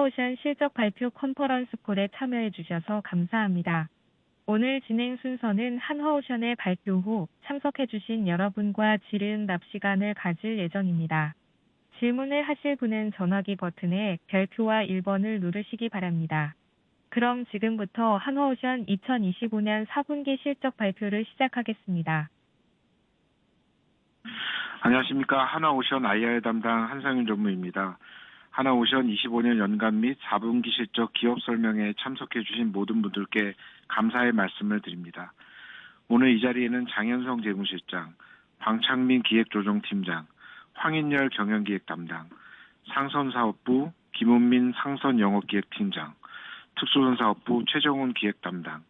하나오션 실적 발표 컨퍼런스 콜에 참여해 주셔서 감사합니다. 오늘 진행 순서는 한화오션의 발표 후 참석해 주신 여러분과 질의응답 시간을 가질 예정입니다. 질문을 하실 분은 전화기 버튼에 별표와 1번을 누르시기 바랍니다. 그럼 지금부터 한화오션 2025년 4분기 실적 발표를 시작하겠습니다. 안녕하십니까. 한화오션 IR 담당 한상윤 전무입니다. 한화오션 25년 연간 및 4분기 실적 기업 설명회에 참석해 주신 모든 분들께 감사의 말씀을 드립니다. 오늘 이 자리에는 장현성 재무실장, 방창민 기획조정팀장, 황인열 경영기획 담당, 상선사업부 김은민 상선영업기획팀장, 특수선사업부 최정훈 기획 담당,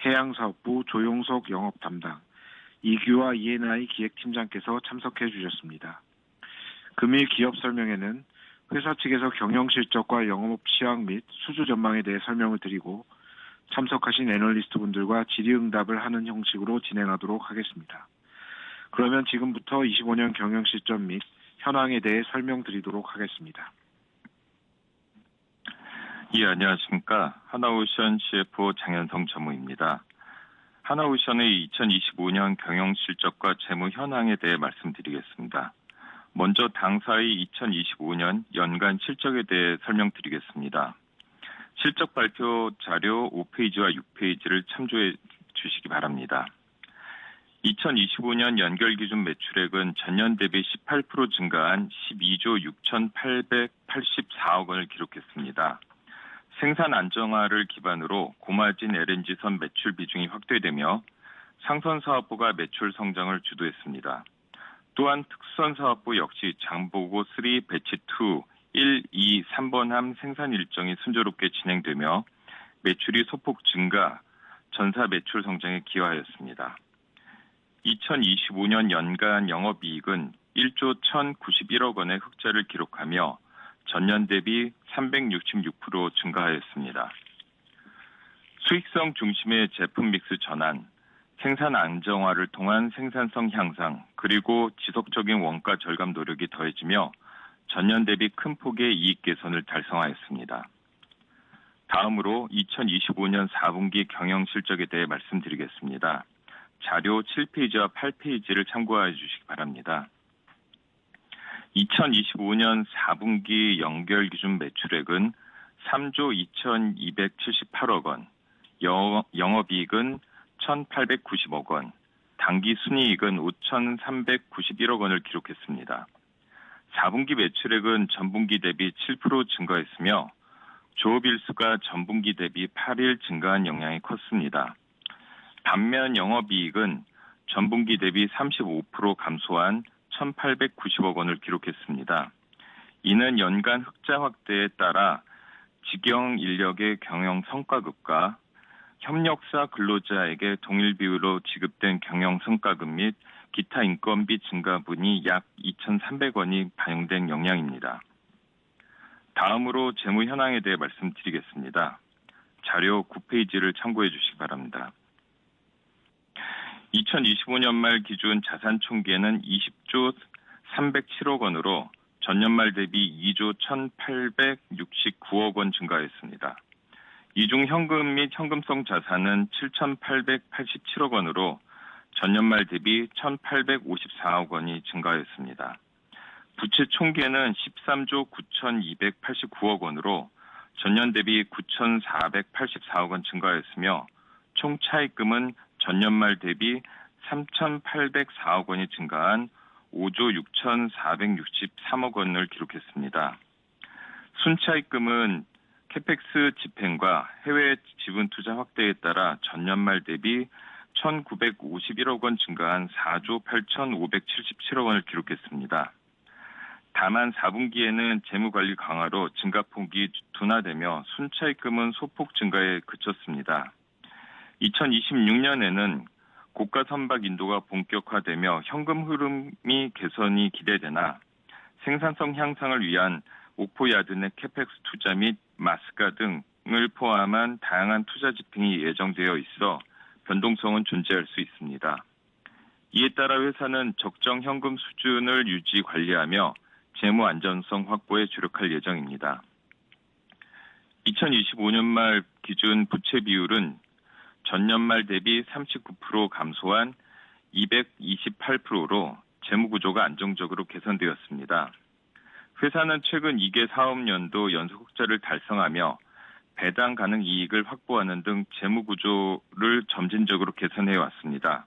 해양사업부 조용석 영업 담당, 이규화 E&I 기획팀장께서 참석해 주셨습니다. 금일 기업 설명회는 회사 측에서 경영 실적과 영업 시황 및 수주 전망에 대해 설명을 드리고 참석하신 애널리스트 분들과 질의응답을 하는 형식으로 진행하도록 하겠습니다. 그러면 지금부터 25년 경영 실적 및 현황에 대해 설명드리도록 하겠습니다. 예, 안녕하십니까. 한화오션 CFO 장현성 전무입니다. 한화오션의 2025년 경영 실적과 재무 현황에 대해 말씀드리겠습니다. 먼저 당사의 2025년 연간 실적에 대해 설명드리겠습니다. 실적 발표 자료 5페이지와 6페이지를 참조해 주시기 바랍니다. 2025년 연결 기준 매출액은 전년 대비 18% 증가한 12조 6,884억 원을 기록했습니다. 생산 안정화를 기반으로 고마진 LNG선 매출 비중이 확대되며 상선사업부가 매출 성장을 주도했습니다. 또한 특수선사업부 역시 장보고 3 배치 2, 1, 2, 3번함 생산 일정이 순조롭게 진행되며 매출이 소폭 증가, 전사 매출 성장에 기여하였습니다. 2025년 연간 영업이익은 1조 1,091억 원의 흑자를 기록하며 전년 대비 366% 증가하였습니다. 수익성 중심의 제품 믹스 전환, 생산 안정화를 통한 생산성 향상, 그리고 지속적인 원가 절감 노력이 더해지며 전년 대비 큰 폭의 이익 개선을 달성하였습니다. 다음으로 2025년 4분기 경영 실적에 대해 말씀드리겠습니다. 자료 7페이지와 8페이지를 참고해 주시기 바랍니다. 2025년 4분기 연결 기준 매출액은 3조 2,278억 원, 영업이익은 1,890억 원, 당기 순이익은 5,391억 원을 기록했습니다. 4분기 매출액은 전분기 대비 7% 증가했으며 조업일수가 전분기 대비 8일 증가한 영향이 컸습니다. 반면 영업이익은 전분기 대비 35% 감소한 1,890억 원을 기록했습니다. 이는 연간 흑자 확대에 따라 직영 인력의 경영 성과급과 협력사 근로자에게 동일 비율로 지급된 경영 성과급 및 기타 인건비 증가분이 약 2,300원이 반영된 영향입니다. 다음으로 재무 현황에 대해 말씀드리겠습니다. 자료 9페이지를 참고해 주시기 바랍니다. 2025년 말 기준 자산 총계는 20조 307억 원으로 전년 말 대비 2조 1,869억 원 증가했습니다. 이 중 현금 및 현금성 자산은 7,887억 원으로 전년 말 대비 1,854억 원이 증가했습니다. 부채 총계는 13조 9,289억 원으로 전년 대비 9,484억 원 증가했으며 총 차입금은 전년 말 대비 3,804억 원이 증가한 5조 6,463억 원을 기록했습니다. 순차입금은 캐펙스 집행과 해외 지분 투자 확대에 따라 전년 말 대비 1,951억 원 증가한 4조 8,577억 원을 기록했습니다. 다만 4분기에는 재무관리 강화로 증가폭이 둔화되며 순차입금은 소폭 증가에 그쳤습니다. 2026년에는 고가 선박 인도가 본격화되며 현금 흐름이 개선이 기대되나 생산성 향상을 위한 옥포야드 내 캐펙스 투자 및 마스가 등을 포함한 다양한 투자 집행이 예정되어 있어 변동성은 존재할 수 있습니다. 이에 따라 회사는 적정 현금 수준을 유지 관리하며 재무 안전성 확보에 주력할 예정입니다. 2025년 말 기준 부채 비율은 전년 말 대비 39% 감소한 228%로 재무구조가 안정적으로 개선되었습니다. 회사는 최근 2개 사업년도 연속 흑자를 달성하며 배당 가능 이익을 확보하는 등 재무구조를 점진적으로 개선해 왔습니다.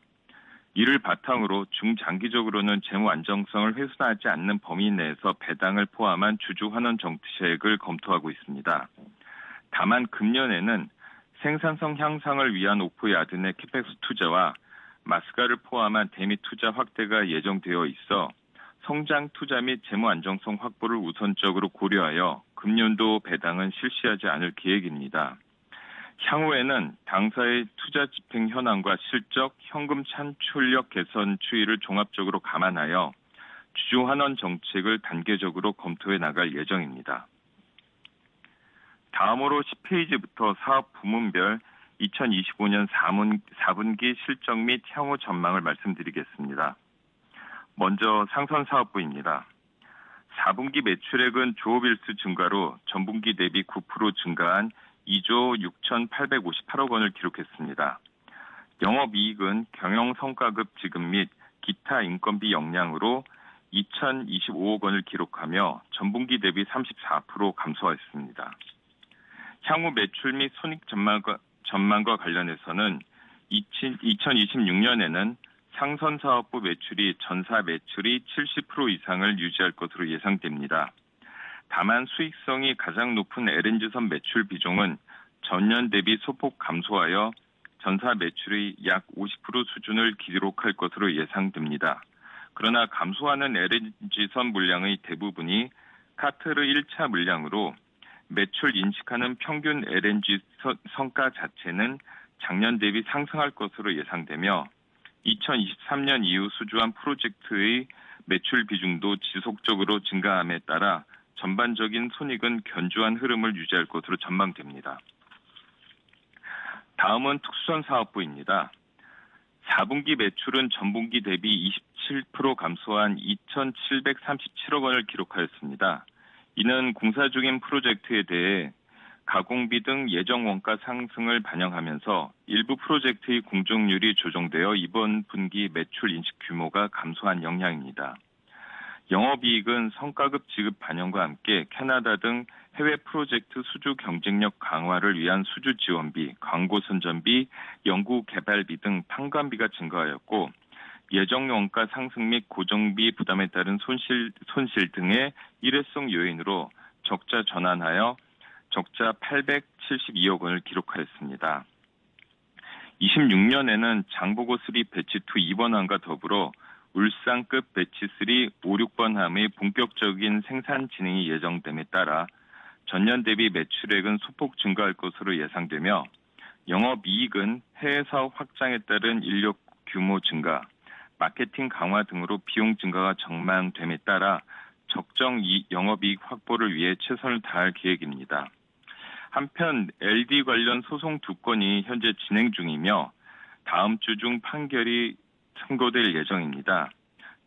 이를 바탕으로 중장기적으로는 재무 안정성을 훼손하지 않는 범위 내에서 배당을 포함한 주주 환원 정책을 검토하고 있습니다. 다만 금년에는 생산성 향상을 위한 오프야드 내 캐펙스 투자와 마스가를 포함한 대미 투자 확대가 예정되어 있어 성장 투자 및 재무 안정성 확보를 우선적으로 고려하여 금년도 배당은 실시하지 않을 계획입니다. 향후에는 당사의 투자 집행 현황과 실적, 현금 산출력 개선 추이를 종합적으로 감안하여 주주 환원 정책을 단계적으로 검토해 나갈 예정입니다. 다음으로 10페이지부터 사업 부문별 2025년 4분기 실적 및 향후 전망을 말씀드리겠습니다. 먼저 상선사업부입니다. 4분기 매출액은 조업일수 증가로 전분기 대비 9% 증가한 2조 6,858억 원을 기록했습니다. 영업이익은 경영성과급 지급 및 기타 인건비 영향으로 2,025억 원을 기록하며 전분기 대비 34% 감소했습니다. 향후 매출 및 손익 전망과 관련해서는 2026년에는 상선사업부 매출이 전사 매출이 70% 이상을 유지할 것으로 예상됩니다. 다만 수익성이 가장 높은 LNG선 매출 비중은 전년 대비 소폭 감소하여 전사 매출의 약 50% 수준을 기록할 것으로 예상됩니다. 그러나 감소하는 LNG선 물량의 대부분이 카타르 1차 물량으로 매출 인식하는 평균 LNG 성가 자체는 작년 대비 상승할 것으로 예상되며 2023년 이후 수주한 프로젝트의 매출 비중도 지속적으로 증가함에 따라 전반적인 손익은 견조한 흐름을 유지할 것으로 전망됩니다. 다음은 특수전 사업부입니다. 4분기 매출은 전분기 대비 27% 감소한 2,737억 원을 기록하였습니다. 이는 공사 중인 프로젝트에 대해 가공비 등 예정 원가 상승을 반영하면서 일부 프로젝트의 공정률이 조정되어 이번 분기 매출 인식 규모가 감소한 영향입니다. 영업이익은 성과급 지급 반영과 함께 캐나다 등 해외 프로젝트 수주 경쟁력 강화를 위한 수주 지원비, 광고 선전비, 연구 개발비 등 판관비가 증가하였고 예정 원가 상승 및 고정비 부담에 따른 손실 등의 일회성 요인으로 적자 전환하여 적자 872억 원을 기록하였습니다. 26년에는 장보고 3 배치 2 2번함과 더불어 울산급 배치 3 5, 6번함의 본격적인 생산 진행이 예정됨에 따라 전년 대비 매출액은 소폭 증가할 것으로 예상되며 영업이익은 해외 사업 확장에 따른 인력 규모 증가, 마케팅 강화 등으로 비용 증가가 전망됨에 따라 적정 영업이익 확보를 위해 최선을 다할 계획입니다. 한편 LD 관련 소송 2건이 현재 진행 중이며 다음 주 중 판결이 선고될 예정입니다.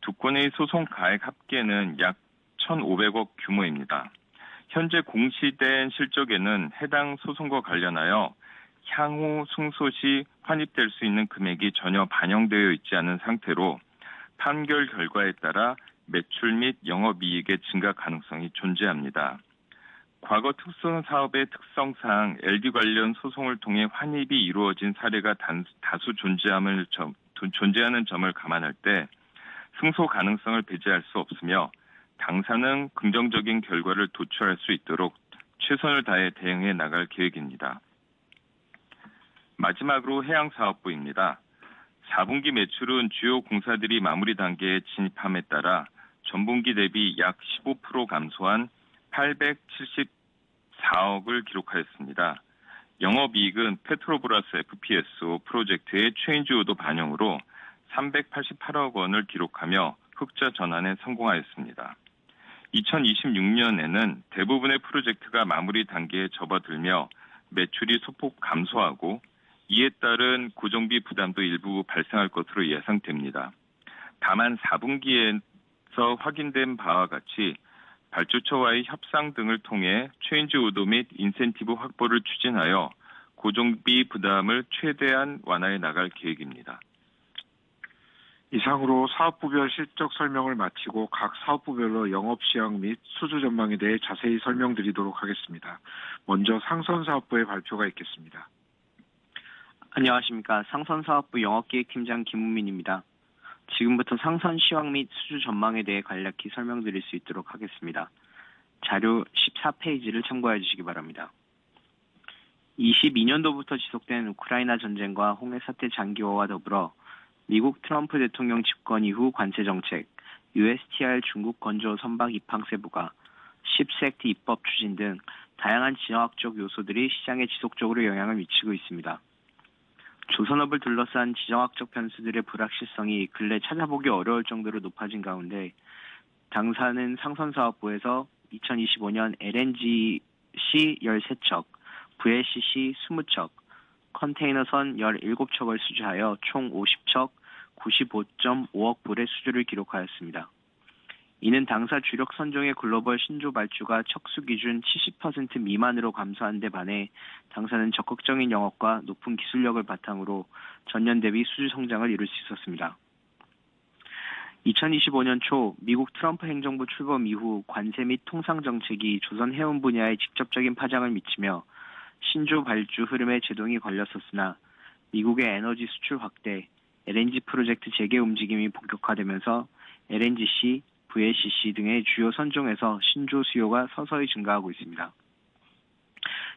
2건의 소송 가액 합계는 약 1,500억 규모입니다. 현재 공시된 실적에는 해당 소송과 관련하여 향후 승소 시 환입될 수 있는 금액이 전혀 반영되어 있지 않은 상태로 판결 결과에 따라 매출 및 영업이익의 증가 가능성이 존재합니다. 과거 특수전 사업의 특성상 LD 관련 소송을 통해 환입이 이루어진 사례가 다수 존재하는 점을 감안할 때 승소 가능성을 배제할 수 없으며 당사는 긍정적인 결과를 도출할 수 있도록 최선을 다해 대응해 나갈 계획입니다. 마지막으로 해양사업부입니다. 4분기 매출은 주요 공사들이 마무리 단계에 진입함에 따라 전분기 대비 약 15% 감소한 874억을 기록하였습니다. 영업이익은 페트로브라스 FPSO 프로젝트의 체인지 오더 반영으로 388억 원을 기록하며 흑자 전환에 성공하였습니다. 2026년에는 대부분의 프로젝트가 마무리 단계에 접어들며 매출이 소폭 감소하고 이에 따른 고정비 부담도 일부 발생할 것으로 예상됩니다. 다만 4분기에서 확인된 바와 같이 발주처와의 협상 등을 통해 체인지 오더 및 인센티브 확보를 추진하여 고정비 부담을 최대한 완화해 나갈 계획입니다. 이상으로 사업부별 실적 설명을 마치고 각 사업부별로 영업 시황 및 수주 전망에 대해 자세히 설명드리도록 하겠습니다. 먼저 상선사업부의 발표가 있겠습니다. 안녕하십니까. 상선사업부 영업기획팀장 김우민입니다. 지금부터 상선 시황 및 수주 전망에 대해 간략히 설명드릴 수 있도록 하겠습니다. 자료 14페이지를 참고해 주시기 바랍니다. 22년도부터 지속된 우크라이나 전쟁과 홍해 사태 장기화와 더불어 미국 트럼프 대통령 집권 이후 관세 정책, USTR 중국 건조 선박 입항 세부가, 쉽스액트 입법 추진 등 다양한 지정학적 요소들이 시장에 지속적으로 영향을 미치고 있습니다. 조선업을 둘러싼 지정학적 변수들의 불확실성이 근래 찾아보기 어려울 정도로 높아진 가운데 당사는 상선사업부에서 2025년 LNGC 13척, VLCC 20척, 컨테이너선 17척을 수주하여 총 50척 95.5억 불의 수주를 기록하였습니다. 이는 당사 주력 선종의 글로벌 신조 발주가 척수 기준 70% 미만으로 감소한 데 반해 당사는 적극적인 영업과 높은 기술력을 바탕으로 전년 대비 수주 성장을 이룰 수 있었습니다. 2025년 초 미국 트럼프 행정부 출범 이후 관세 및 통상 정책이 조선 해운 분야에 직접적인 파장을 미치며 신조 발주 흐름에 제동이 걸렸었으나 미국의 에너지 수출 확대, LNG 프로젝트 재개 움직임이 본격화되면서 LNGC, VLCC 등의 주요 선종에서 신조 수요가 서서히 증가하고 있습니다.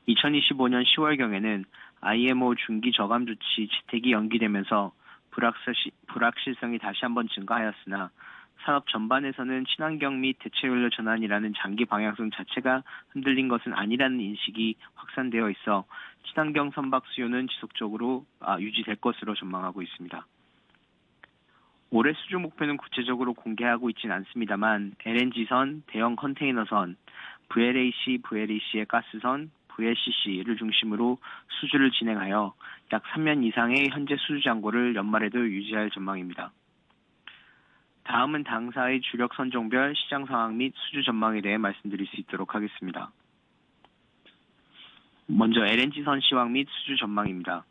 2025년 10월경에는 IMO 중기 저감 조치 채택이 연기되면서 불확실성이 다시 한번 증가하였으나 산업 전반에서는 친환경 및 대체연료 전환이라는 장기 방향성 자체가 흔들린 것은 아니라는 인식이 확산되어 있어 친환경 선박 수요는 지속적으로 유지될 것으로 전망하고 있습니다. 올해 수주 목표는 구체적으로 공개하고 있지는 않습니다만 LNG선, 대형 컨테이너선, VLAC의 가스선, VLCC를 중심으로 수주를 진행하여 약 3년 이상의 현재 수주 잔고를 연말에도 유지할 전망입니다. 다음은 당사의 주력 선종별 시장 상황 및 수주 전망에 대해 말씀드릴 수 있도록 하겠습니다. 먼저 LNG선 시황 및 수주 전망입니다.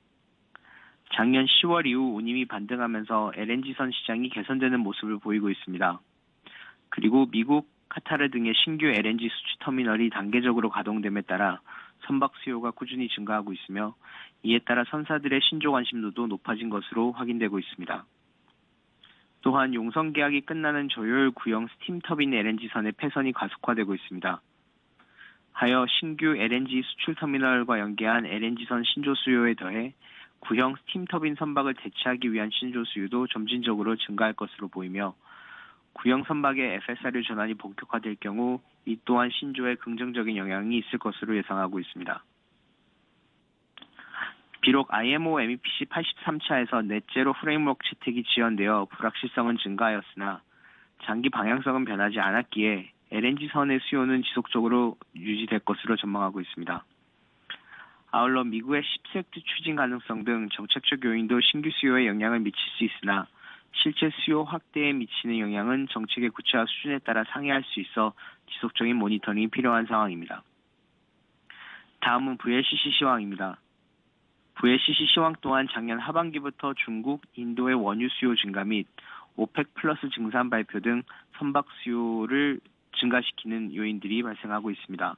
작년 10월 이후 운임이 반등하면서 LNG선 시장이 개선되는 모습을 보이고 있습니다. 그리고 미국, 카타르 등의 신규 LNG 수출 터미널이 단계적으로 가동됨에 따라 선박 수요가 꾸준히 증가하고 있으며 이에 따라 선사들의 신조 관심도도 높아진 것으로 확인되고 있습니다. 또한 용선 계약이 끝나는 조요일 구형 스팀 터빈 LNG선의 폐선이 가속화되고 있습니다. 하여 신규 LNG 수출 터미널과 연계한 LNG선 신조 수요에 더해 구형 스팀 터빈 선박을 대체하기 위한 신조 수요도 점진적으로 증가할 것으로 보이며 구형 선박의 FSRU 전환이 본격화될 경우 이 또한 신조에 긍정적인 영향이 있을 것으로 예상하고 있습니다. 비록 IMO MEPC 83차에서 넷제로 프레임워크 채택이 지연되어 불확실성은 증가하였으나 장기 방향성은 변하지 않았기에 LNG선의 수요는 지속적으로 유지될 것으로 전망하고 있습니다. 아울러 미국의 쉽스액트 추진 가능성 등 정책적 요인도 신규 수요에 영향을 미칠 수 있으나 실제 수요 확대에 미치는 영향은 정책의 구체화 수준에 따라 상이할 수 있어 지속적인 모니터링이 필요한 상황입니다. 다음은 VLCC 시황입니다. VLCC 시황 또한 작년 하반기부터 중국, 인도의 원유 수요 증가 및 오펙 플러스 증산 발표 등 선박 수요를 증가시키는 요인들이 발생하고 있습니다.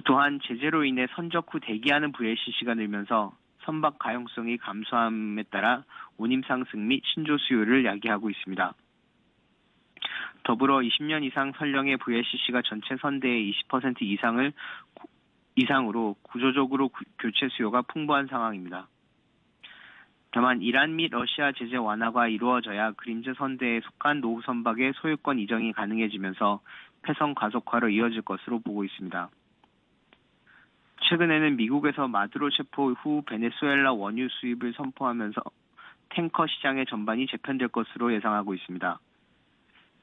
또한 제재로 인해 선적 후 대기하는 VLCC가 늘면서 선박 가용성이 감소함에 따라 운임 상승 및 신조 수요를 야기하고 있습니다. 더불어 20년 이상 선령의 VLCC가 전체 선대의 20% 이상으로 구조적으로 교체 수요가 풍부한 상황입니다. 다만 이란 및 러시아 제재 완화가 이루어져야 그림자 선대에 속한 노후 선박의 소유권 이전이 가능해지면서 폐선 가속화로 이어질 것으로 보고 있습니다. 최근에는 미국에서 마두로 체포 후 베네수엘라 원유 수입을 선포하면서 탱커 시장의 전반이 재편될 것으로 예상하고 있습니다.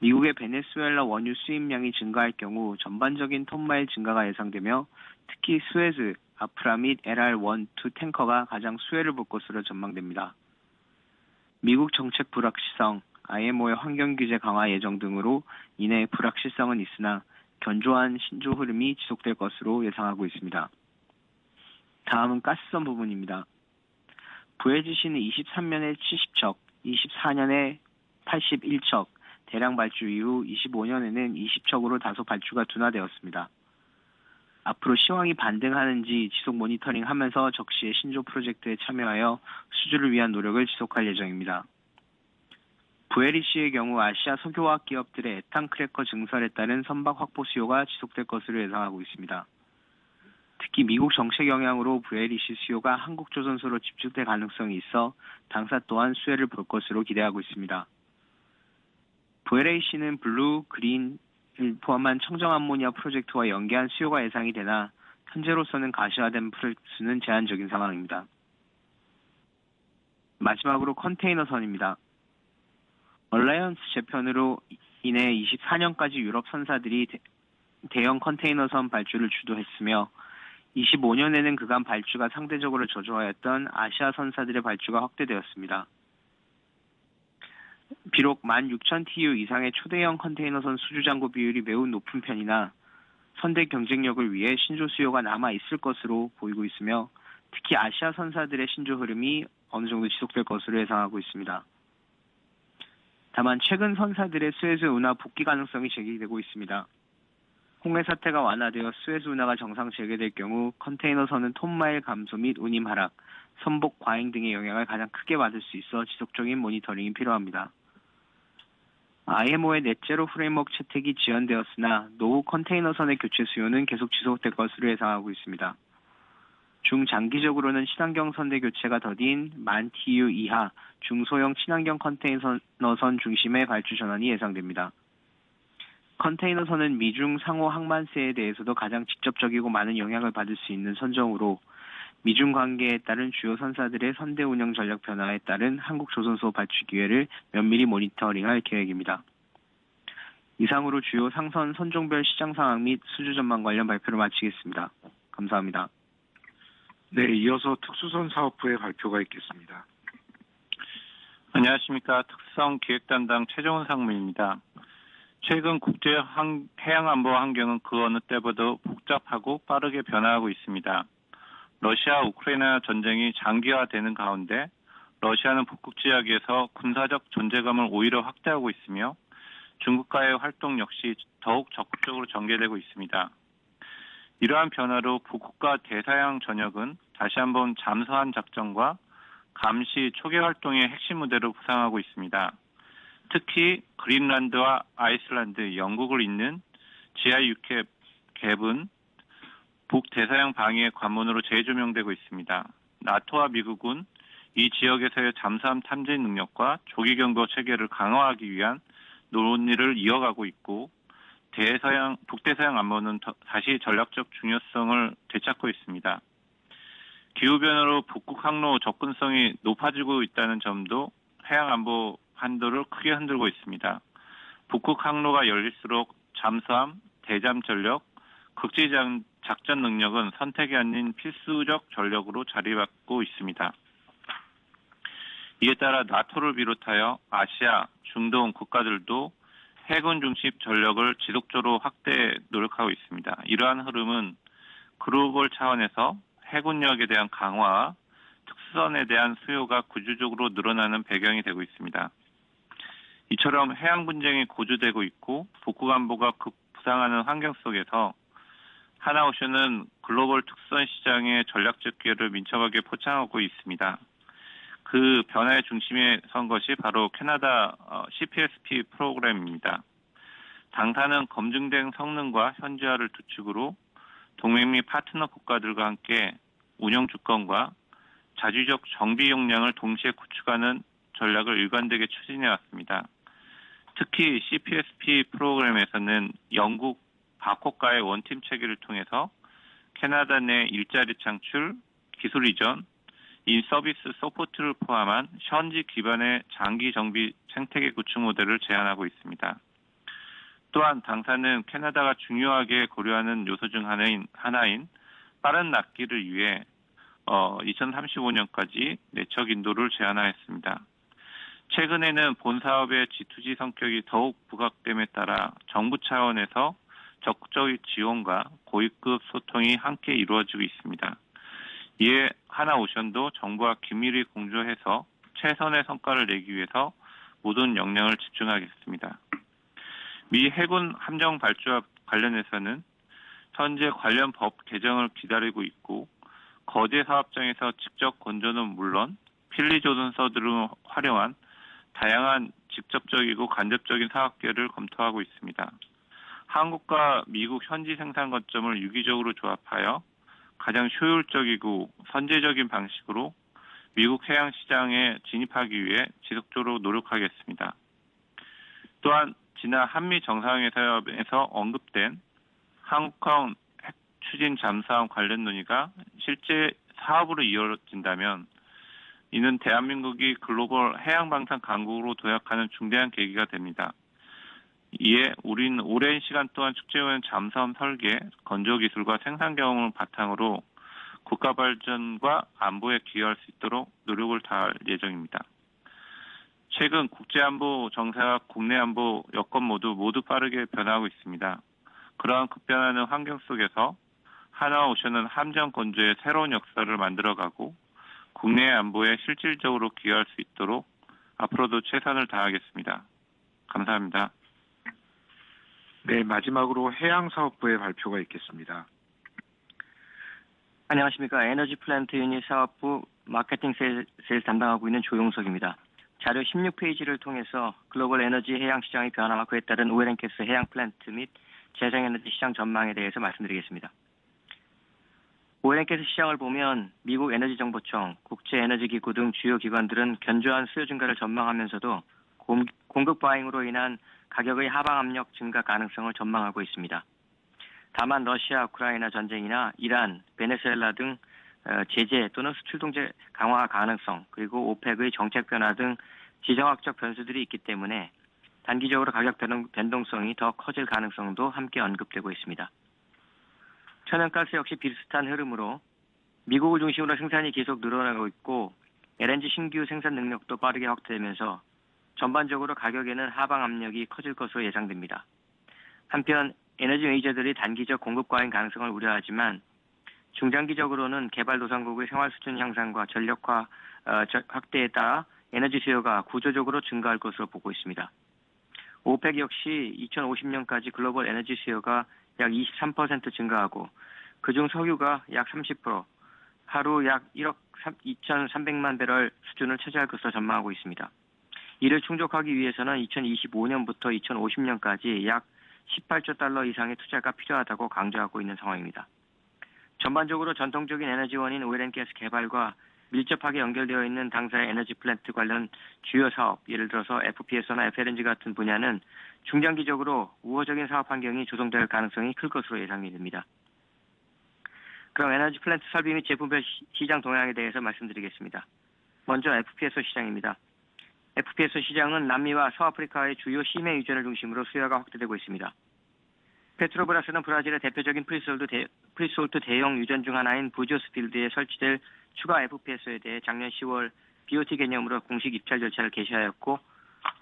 미국의 베네수엘라 원유 수입량이 증가할 경우 전반적인 톤마일 증가가 예상되며 특히 수에즈, 아프라 및 LR1, 2 탱커가 가장 수혜를 볼 것으로 전망됩니다. 미국 정책 불확실성, IMO의 환경 규제 강화 예정 등으로 인해 불확실성은 있으나 견조한 신조 흐름이 지속될 것으로 예상하고 있습니다. 다음은 가스선 부분입니다. VLGC는 23년에 70척, 24년에 81척 대량 발주 이후 25년에는 20척으로 다소 발주가 둔화되었습니다. 앞으로 시황이 반등하는지 지속 모니터링하면서 적시의 신조 프로젝트에 참여하여 수주를 위한 노력을 지속할 예정입니다. VLEC의 경우 아시아 석유화학 기업들의 에탄 크래커 증설에 따른 선박 확보 수요가 지속될 것으로 예상하고 있습니다. 특히 미국 정책 영향으로 VLEC 수요가 한국 조선소로 집중될 가능성이 있어 당사 또한 수혜를 볼 것으로 기대하고 있습니다. VLEC는 블루, 그린을 포함한 청정 암모니아 프로젝트와 연계한 수요가 예상이 되나 현재로서는 가시화된 수는 제한적인 상황입니다. 마지막으로 컨테이너선입니다. 얼라이언스 재편으로 인해 24년까지 유럽 선사들이 대형 컨테이너선 발주를 주도했으며 25년에는 그간 발주가 상대적으로 저조하였던 아시아 선사들의 발주가 확대되었습니다. 비록 16,000TU 이상의 초대형 컨테이너선 수주 잔고 비율이 매우 높은 편이나 선대 경쟁력을 위해 신조 수요가 남아 있을 것으로 보이고 있으며 특히 아시아 선사들의 신조 흐름이 어느 정도 지속될 것으로 예상하고 있습니다. 다만 최근 선사들의 수에즈 운하 복귀 가능성이 제기되고 있습니다. 홍해 사태가 완화되어 수에즈 운하가 정상 재개될 경우 컨테이너선은 톤마일 감소 및 운임 하락, 선복 과잉 등의 영향을 가장 크게 받을 수 있어 지속적인 모니터링이 필요합니다. IMO의 넷제로 프레임워크 채택이 지연되었으나 노후 컨테이너선의 교체 수요는 계속 지속될 것으로 예상하고 있습니다. 중장기적으로는 친환경 선대 교체가 더딘 10,000TU 이하 중소형 친환경 컨테이너선 중심의 발주 전환이 예상됩니다. 컨테이너선은 미중 상호 항만세에 대해서도 가장 직접적이고 많은 영향을 받을 수 있는 선정으로 미중 관계에 따른 주요 선사들의 선대 운영 전략 변화에 따른 한국 조선소 발주 기회를 면밀히 모니터링할 계획입니다. 이상으로 주요 상선 선종별 시장 상황 및 수주 전망 관련 발표를 마치겠습니다. 감사합니다. 네, 이어서 특수선 사업부의 발표가 있겠습니다. 안녕하십니까. 특수선 기획담당 최종훈 상무입니다. 최근 국제 해양안보 환경은 그 어느 때보다 복잡하고 빠르게 변화하고 있습니다. 러시아 우크라이나 전쟁이 장기화되는 가운데 러시아는 북극 지역에서 군사적 존재감을 오히려 확대하고 있으며 중국과의 활동 역시 더욱 적극적으로 전개되고 있습니다. 이러한 변화로 북극과 대서양 전역은 다시 한번 잠수함 작전과 감시 초계 활동의 핵심 무대로 부상하고 있습니다. 특히 그린란드와 아이슬란드, 영국을 잇는 GI6 갭은 북대서양 방위의 관문으로 재조명되고 있습니다. 나토와 미국은 이 지역에서의 잠수함 탐지 능력과 조기 경보 체계를 강화하기 위한 논의를 이어가고 있고 북대서양 안보는 다시 전략적 중요성을 되찾고 있습니다. 기후변화로 북극 항로 접근성이 높아지고 있다는 점도 해양안보 한도를 크게 흔들고 있습니다. 북극 항로가 열릴수록 잠수함, 대잠 전력, 극지 작전 능력은 선택이 아닌 필수적 전력으로 자리잡고 있습니다. 이에 따라 나토를 비롯하여 아시아, 중동 국가들도 해군 중심 전력을 지속적으로 확대에 노력하고 있습니다. 이러한 흐름은 글로벌 차원에서 해군력에 대한 강화와 특수선에 대한 수요가 구조적으로 늘어나는 배경이 되고 있습니다. 이처럼 해양 분쟁이 고조되고 있고 북극 안보가 급부상하는 환경 속에서 하나오션은 글로벌 특수선 시장의 전략적 기회를 민첩하게 포착하고 있습니다. 그 변화의 중심에 선 것이 바로 캐나다 CPSP 프로그램입니다. 당사는 검증된 성능과 현지화를 두축으로 동맹 및 파트너 국가들과 함께 운영 주권과 자주적 정비 역량을 동시에 구축하는 전략을 일관되게 추진해 왔습니다. 특히 CPSP 프로그램에서는 영국 바코카의 원팀 체계를 통해서 캐나다 내 일자리 창출, 기술 이전, 인서비스 서포트를 포함한 현지 기반의 장기 정비 생태계 구축 모델을 제안하고 있습니다. 또한 당사는 캐나다가 중요하게 고려하는 요소 중 하나인 빠른 납기를 위해 2035년까지 내척 인도를 제안하였습니다. 최근에는 본 사업의 G2G 성격이 더욱 부각됨에 따라 정부 차원에서 적극적인 지원과 고위급 소통이 함께 이루어지고 있습니다. 이에 하나오션도 정부와 긴밀히 공조해서 최선의 성과를 내기 위해서 모든 역량을 집중하겠습니다. 미 해군 함정 발주와 관련해서는 현재 관련 법 개정을 기다리고 있고 거제 사업장에서 직접 건조는 물론 필리조선서 등을 활용한 다양한 직접적이고 간접적인 사업계를 검토하고 있습니다. 한국과 미국 현지 생산 거점을 유기적으로 조합하여 가장 효율적이고 선제적인 방식으로 미국 해양 시장에 진입하기 위해 지속적으로 노력하겠습니다. 또한 지난 한미 정상회담에서 언급된 한국형 핵 추진 잠수함 관련 논의가 실제 사업으로 이어진다면 이는 대한민국이 글로벌 해양방산 강국으로 도약하는 중대한 계기가 됩니다. 이에 우리는 오랜 시간 동안 축적해온 잠수함 설계, 건조 기술과 생산 경험을 바탕으로 국가 발전과 안보에 기여할 수 있도록 노력을 다할 예정입니다. 최근 국제안보 정세와 국내 안보 여건 모두 빠르게 변화하고 있습니다. 그러한 급변하는 환경 속에서 하나오션은 함정 건조의 새로운 역사를 만들어가고 국내 안보에 실질적으로 기여할 수 있도록 앞으로도 최선을 다하겠습니다. 감사합니다. 네, 마지막으로 해양사업부의 발표가 있겠습니다. 안녕하십니까. 에너지 플랜트 유닛 사업부 마케팅 세일즈 담당하고 있는 조용석입니다. 자료 16페이지를 통해서 글로벌 에너지 해양 시장의 변화와 그에 따른 오일앤가스 해양 플랜트 및 재생에너지 시장 전망에 대해서 말씀드리겠습니다. 오일앤가스 시장을 보면 미국 에너지정보청, 국제에너지기구 등 주요 기관들은 견조한 수요 증가를 전망하면서도 공급 과잉으로 인한 가격의 하방 압력 증가 가능성을 전망하고 있습니다. 다만 러시아, 우크라이나 전쟁이나 이란, 베네수엘라 등 제재 또는 수출 통제 강화 가능성, 그리고 오펙의 정책 변화 등 지정학적 변수들이 있기 때문에 단기적으로 가격 변동성이 더 커질 가능성도 함께 언급되고 있습니다. 천연가스 역시 비슷한 흐름으로 미국을 중심으로 생산이 계속 늘어나고 있고 LNG 신규 생산 능력도 빠르게 확대되면서 전반적으로 가격에는 하방 압력이 커질 것으로 예상됩니다. 한편 에너지 메이저들이 단기적 공급 과잉 가능성을 우려하지만 중장기적으로는 개발도상국의 생활 수준 향상과 전력화 확대에 따라 에너지 수요가 구조적으로 증가할 것으로 보고 있습니다. 오펙 역시 2050년까지 글로벌 에너지 수요가 약 23% 증가하고 그중 석유가 약 30%, 하루 약 1억 2,300만 배럴 수준을 차지할 것으로 전망하고 있습니다. 이를 충족하기 위해서는 2025년부터 2050년까지 약 18조 달러 이상의 투자가 필요하다고 강조하고 있는 상황입니다. 전반적으로 전통적인 에너지원인 오일앤가스 개발과 밀접하게 연결되어 있는 당사의 에너지 플랜트 관련 주요 사업, 예를 들어서 FPS나 FLNG 같은 분야는 중장기적으로 우호적인 사업 환경이 조성될 가능성이 클 것으로 예상이 됩니다. 그럼 에너지 플랜트 설비 및 제품별 시장 동향에 대해서 말씀드리겠습니다. 먼저 FPSO 시장입니다. FPSO 시장은 남미와 서아프리카의 주요 심해 유전을 중심으로 수요가 확대되고 있습니다. 페트로브라스는 브라질의 대표적인 프리솔트 대형 유전 중 하나인 부조스 필드에 설치될 추가 FPSO에 대해 작년 10월 BOT 개념으로 공식 입찰 절차를 개시하였고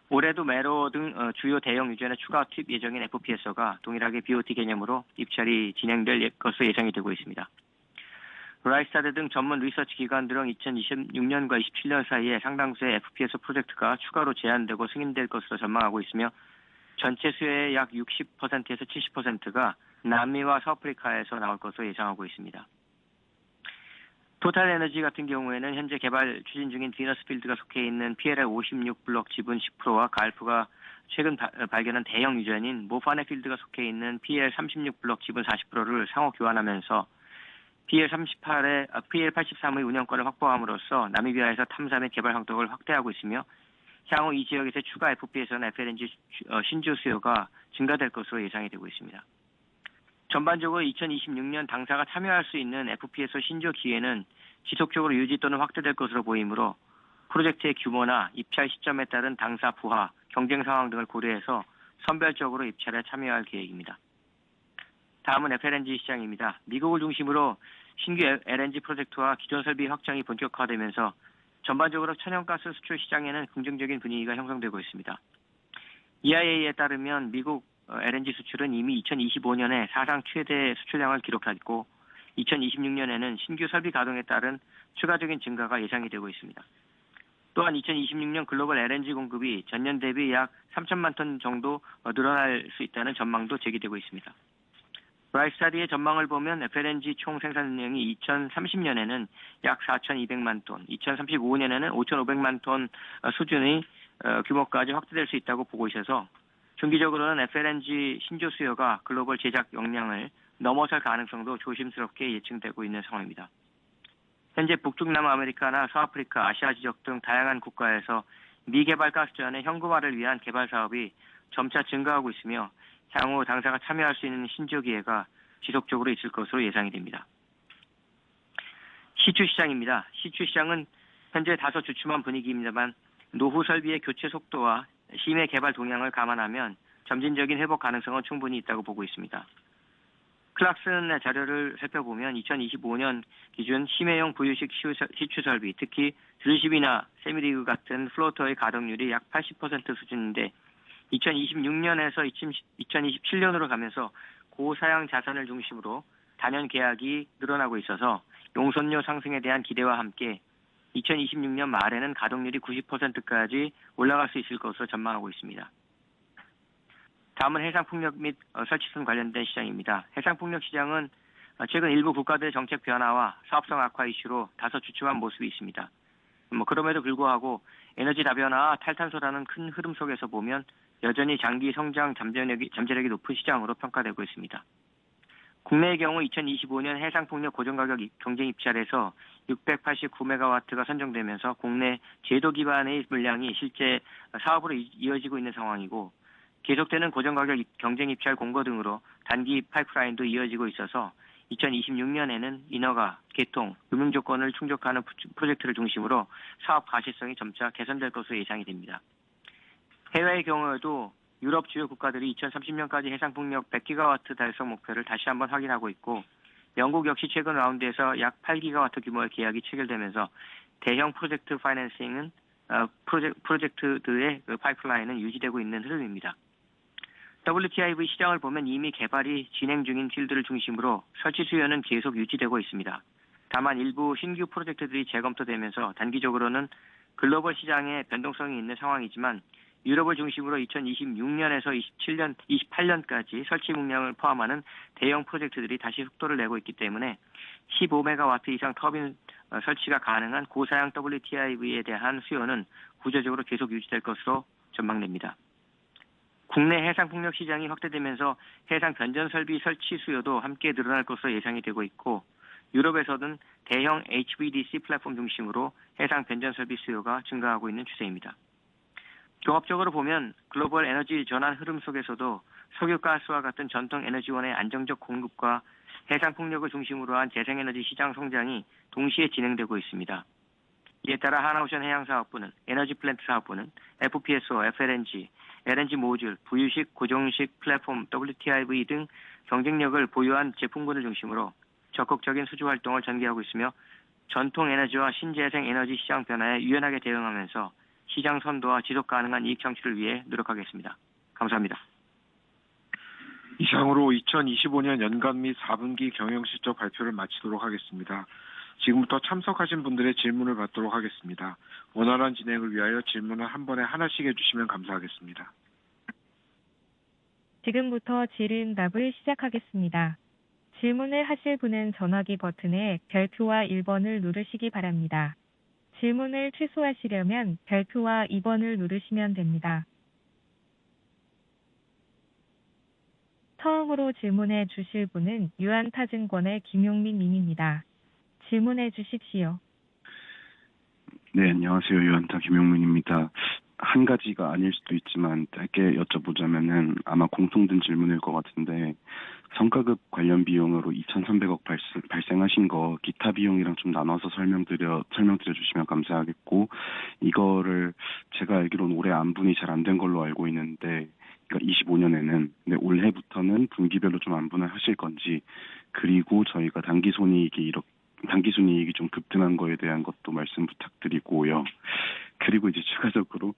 올해도 메로 등 주요 대형 유전에 추가 투입 예정인 FPSO가 동일하게 BOT 개념으로 입찰이 진행될 것으로 예상이 되고 있습니다. 라이스타드 등 전문 리서치 기관들은 2026년과 27년 사이에 상당수의 FPSO 프로젝트가 추가로 제안되고 승인될 것으로 전망하고 있으며 전체 수요의 약 60%에서 70%가 남미와 서아프리카에서 나올 것으로 예상하고 있습니다. 토탈 에너지 같은 경우에는 현재 개발 추진 중인 비너스 필드가 속해 있는 PLL 56 블록 지분 10%와 갈프가 최근 발견한 대형 유전인 모파네 필드가 속해 있는 PL 36 블록 지분 40%를 상호 교환하면서 PL 83의 운영권을 확보함으로써 나미비아에서 탐사 및 개발 활동을 확대하고 있으며 향후 이 지역에서 추가 FPS나 FLNG 신주 수요가 증가될 것으로 예상이 되고 있습니다. 전반적으로 2026년 당사가 참여할 수 있는 FPSO 신조 기회는 지속적으로 유지 또는 확대될 것으로 보이므로 프로젝트의 규모나 입찰 시점에 따른 당사 부하, 경쟁 상황 등을 고려해서 선별적으로 입찰에 참여할 계획입니다. 다음은 FLNG 시장입니다. 미국을 중심으로 신규 LNG 프로젝트와 기존 설비 확장이 본격화되면서 전반적으로 천연가스 수출 시장에는 긍정적인 분위기가 형성되고 있습니다. EIA에 따르면 미국 LNG 수출은 이미 2025년에 사상 최대 수출량을 기록했고 2026년에는 신규 설비 가동에 따른 추가적인 증가가 예상이 되고 있습니다. 또한 2026년 글로벌 LNG 공급이 전년 대비 약 3천만 톤 정도 늘어날 수 있다는 전망도 제기되고 있습니다. 라이스타디의 전망을 보면 FLNG 총 생산량이 2030년에는 약 4,200만 톤, 2035년에는 5,500만 톤 수준의 규모까지 확대될 수 있다고 보고 있어서 중기적으로는 FLNG 신조 수요가 글로벌 제작 용량을 넘어설 가능성도 조심스럽게 예측되고 있는 상황입니다. 현재 북중남아메리카나 서아프리카, 아시아 지역 등 다양한 국가에서 미개발 가스전의 현금화를 위한 개발 사업이 점차 증가하고 있으며 향후 당사가 참여할 수 있는 신조 기회가 지속적으로 있을 것으로 예상이 됩니다. 시추 시장입니다. 시추 시장은 현재 다소 주춤한 분위기입니다만 노후 설비의 교체 속도와 심해 개발 동향을 감안하면 점진적인 회복 가능성은 충분히 있다고 보고 있습니다. 클락슨의 자료를 살펴보면 2025년 기준 심해용 부유식 시추 설비, 특히 드릴십이나 세미리그 같은 플로터의 가동률이 약 80% 수준인데 2026년에서 2027년으로 가면서 고사양 자산을 중심으로 단연 계약이 늘어나고 있어서 용선료 상승에 대한 기대와 함께 2026년 말에는 가동률이 90%까지 올라갈 수 있을 것으로 전망하고 있습니다. 다음은 해상풍력 및 설치선 관련된 시장입니다. 해상풍력 시장은 최근 일부 국가들의 정책 변화와 사업성 악화 이슈로 다소 주춤한 모습이 있습니다. 그럼에도 불구하고 에너지 다변화와 탈탄소라는 큰 흐름 속에서 보면 여전히 장기 성장 잠재력이 높은 시장으로 평가되고 있습니다. 국내의 경우 2025년 해상풍력 고정가격 경쟁 입찰에서 689메가와트가 선정되면서 국내 제도 기반의 물량이 실제 사업으로 이어지고 있는 상황이고 계속되는 고정가격 경쟁 입찰 공고 등으로 단기 파이프라인도 이어지고 있어서 2026년에는 인허가, 개통, 금융 조건을 충족하는 프로젝트를 중심으로 사업 가시성이 점차 개선될 것으로 예상이 됩니다. 해외의 경우에도 유럽 주요 국가들이 2030년까지 해상풍력 100기가와트 달성 목표를 다시 한번 확인하고 있고 영국 역시 최근 라운드에서 약 8기가와트 규모의 계약이 체결되면서 대형 프로젝트 파이낸싱은 프로젝트들의 파이프라인은 유지되고 있는 흐름입니다. WTIV 시장을 보면 이미 개발이 진행 중인 필드를 중심으로 설치 수요는 계속 유지되고 있습니다. 다만 일부 신규 프로젝트들이 재검토되면서 단기적으로는 글로벌 시장에 변동성이 있는 상황이지만 유럽을 중심으로 2026년에서 28년까지 설치 물량을 포함하는 대형 프로젝트들이 다시 속도를 내고 있기 때문에 15메가와트 이상 터빈 설치가 가능한 고사양 WTIV에 대한 수요는 구조적으로 계속 유지될 것으로 전망됩니다. 국내 해상풍력 시장이 확대되면서 해상 변전 설비 설치 수요도 함께 늘어날 것으로 예상이 되고 있고 유럽에서는 대형 HVDC 플랫폼 중심으로 해상 변전 설비 수요가 증가하고 있는 추세입니다. 종합적으로 보면 글로벌 에너지 전환 흐름 속에서도 석유가스와 같은 전통 에너지원의 안정적 공급과 해상풍력을 중심으로 한 재생에너지 시장 성장이 동시에 진행되고 있습니다. 이에 따라 하나오션 해양사업부는 에너지 플랜트 사업부는 FPSO, FLNG, LNG 모듈, 부유식, 고정식 플랫폼, WTIV 등 경쟁력을 보유한 제품군을 중심으로 적극적인 수주 활동을 전개하고 있으며 전통 에너지와 신재생 에너지 시장 변화에 유연하게 대응하면서 시장 선도와 지속 가능한 이익 창출을 위해 노력하겠습니다. 감사합니다. 이상으로 2025년 연간 및 4분기 경영실적 발표를 마치도록 하겠습니다. 지금부터 참석하신 분들의 질문을 받도록 하겠습니다. 원활한 진행을 위하여 질문을 한 번에 하나씩 해주시면 감사하겠습니다. 지금부터 질의응답을 시작하겠습니다. 질문을 하실 분은 전화기 버튼에 별표와 1번을 누르시기 바랍니다. 질문을 취소하시려면 별표와 2번을 누르시면 됩니다. 처음으로 질문해 주실 분은 유한타증권의 김용민 님입니다. 질문해 주십시오. 네, 안녕하세요. 유한타 김용민입니다. 한 가지가 아닐 수도 있지만 짧게 여쭤보자면은 아마 공통된 질문일 것 같은데 성과급 관련 비용으로 2,300억 발생하신 거 기타 비용이랑 좀 나눠서 설명드려 주시면 감사하겠고 이거를 제가 알기로는 올해 안분이 잘 안 된 걸로 알고 있는데 그러니까 25년에는 근데 올해부터는 분기별로 좀 안분을 하실 건지 그리고 저희가 단기 손익이 이렇게 단기순이익이 좀 급등한 거에 대한 것도 말씀 부탁드리고요. 그리고 이제 추가적으로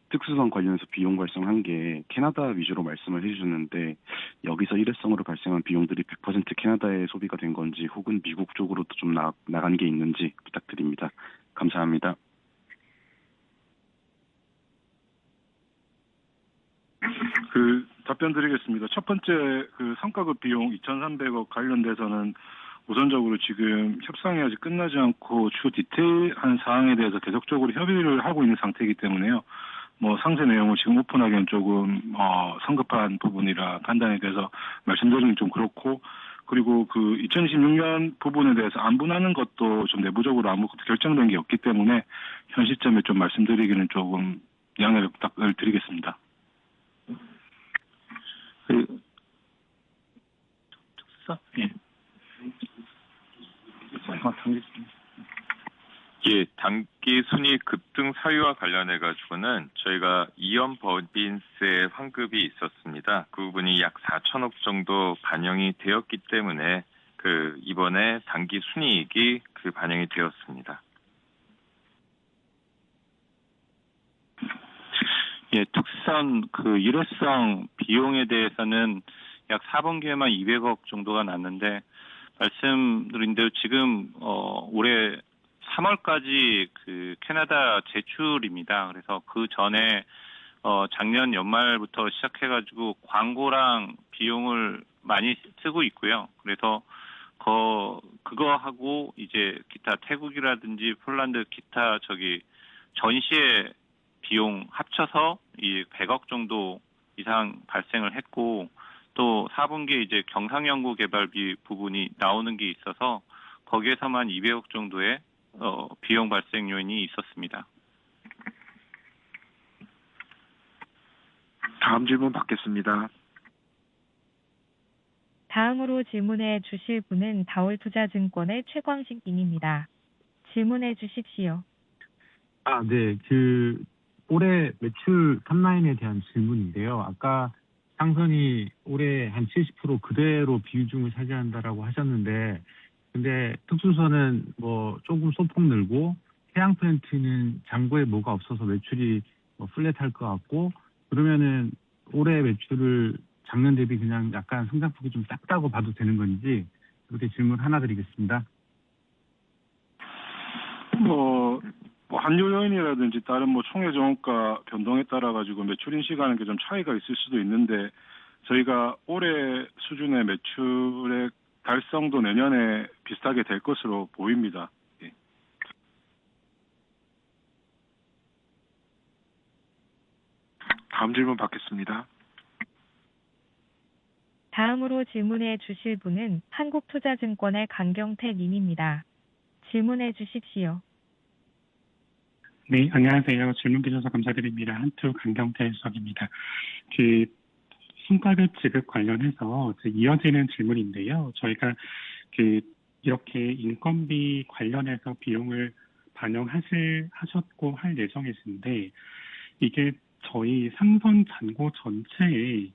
특수성 관련해서 비용 발생한 게 캐나다 위주로 말씀을 해주셨는데 여기서 일회성으로 발생한 비용들이 100% 캐나다에 소비가 된 건지 혹은 미국 쪽으로도 좀 나간 게 있는지 부탁드립니다. 감사합니다. 답변 드리겠습니다. 첫 번째 성과급 비용 2,300억 관련돼서는 우선적으로 지금 협상이 아직 끝나지 않고 추후 디테일한 사항에 대해서 계속적으로 협의를 하고 있는 상태이기 때문에요. 상세 내용을 지금 오픈하기엔 조금 성급한 부분이라 판단에 대해서 말씀드리긴 좀 그렇고, 그리고 2026년 부분에 대해서 안분하는 것도 좀 내부적으로 아무것도 결정된 게 없기 때문에 현 시점에 좀 말씀드리기는 조금 양해를 부탁을 드리겠습니다. 예, 단기 순이익 급등 사유와 관련해 가지고는 저희가 이연 법인세 환급이 있었습니다. 그 부분이 약 4천억 정도 반영이 되었기 때문에 이번에 단기 순이익이 반영이 되었습니다. 예, 특수성 일회성 비용에 대해서는 약 4분기에만 200억 정도가 났는데 말씀드린 대로 지금 올해 3월까지 캐나다 제출입니다. 그래서 그 전에 작년 연말부터 시작해가지고 광고랑 비용을 많이 쓰고 있고요. 그래서 그거하고 이제 기타 태국이라든지 폴란드 기타 전시회 비용 합쳐서 이 100억 정도 이상 발생을 했고, 또 4분기에 이제 경상연구 개발비 부분이 나오는 게 있어서 거기에서만 200억 정도의 비용 발생 요인이 있었습니다. 다음 질문 받겠습니다. 다음으로 질문해 주실 분은 다올투자증권의 최광식 님입니다. 질문해 주십시오. 네. 올해 매출 탑라인에 대한 질문인데요. 아까 상선이 올해 한 70% 그대로 비중을 차지한다라고 하셨는데, 근데 특수선은 조금 소폭 늘고 해양 플랜트는 잔고에 뭐가 없어서 매출이 플랫할 것 같고, 그러면은 올해 매출을 작년 대비 그냥 약간 성장폭이 좀 작다고 봐도 되는 건지, 그렇게 질문 하나 드리겠습니다. 환율 요인이라든지 다른 총회 정원가 변동에 따라 가지고 매출 인식하는 게 좀 차이가 있을 수도 있는데, 저희가 올해 수준의 매출의 달성도 내년에 비슷하게 될 것으로 보입니다. 예. 다음 질문 받겠습니다. 다음으로 질문해 주실 분은 한국투자증권의 강경태 님입니다. 질문해 주십시오. 네, 안녕하세요. 질문 주셔서 감사드립니다. 한투 강경태 수석입니다. 성과급 지급 관련해서 이어지는 질문인데요. 저희가 이렇게 인건비 관련해서 비용을 반영하셨고 할 예정이신데, 이게 저희 상선 잔고 전체의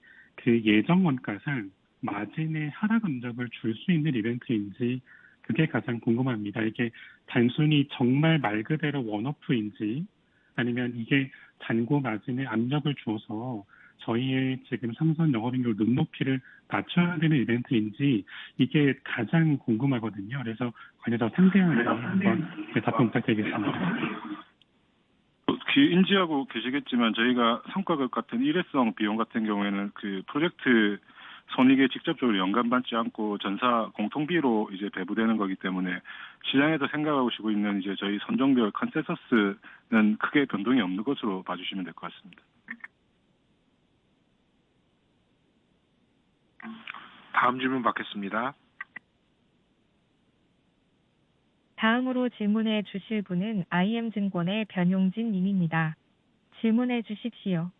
예정 원가상 마진의 하락 압력을 줄 수 있는 이벤트인지 그게 가장 궁금합니다. 이게 단순히 정말 말 그대로 원오프인지, 아니면 이게 잔고 마진에 압력을 주어서 저희의 지금 상선 영업이익률 눈높이를 낮춰야 되는 이벤트인지, 이게 가장 궁금하거든요. 그래서 관여자 상세하게 한번 답변 부탁드리겠습니다. 인지하고 계시겠지만 저희가 성과급 같은 일회성 비용 같은 경우에는 프로젝트 손익에 직접적으로 연관받지 않고 전사 공통비로 이제 배부되는 거기 때문에 시장에서 생각하고 있는 이제 저희 선종별 컨센서스는 크게 변동이 없는 것으로 봐주시면 될 것 같습니다. 다음 질문 받겠습니다. 다음으로 질문해 주실 분은 IM증권의 변용진 님입니다. 질문해 주십시오.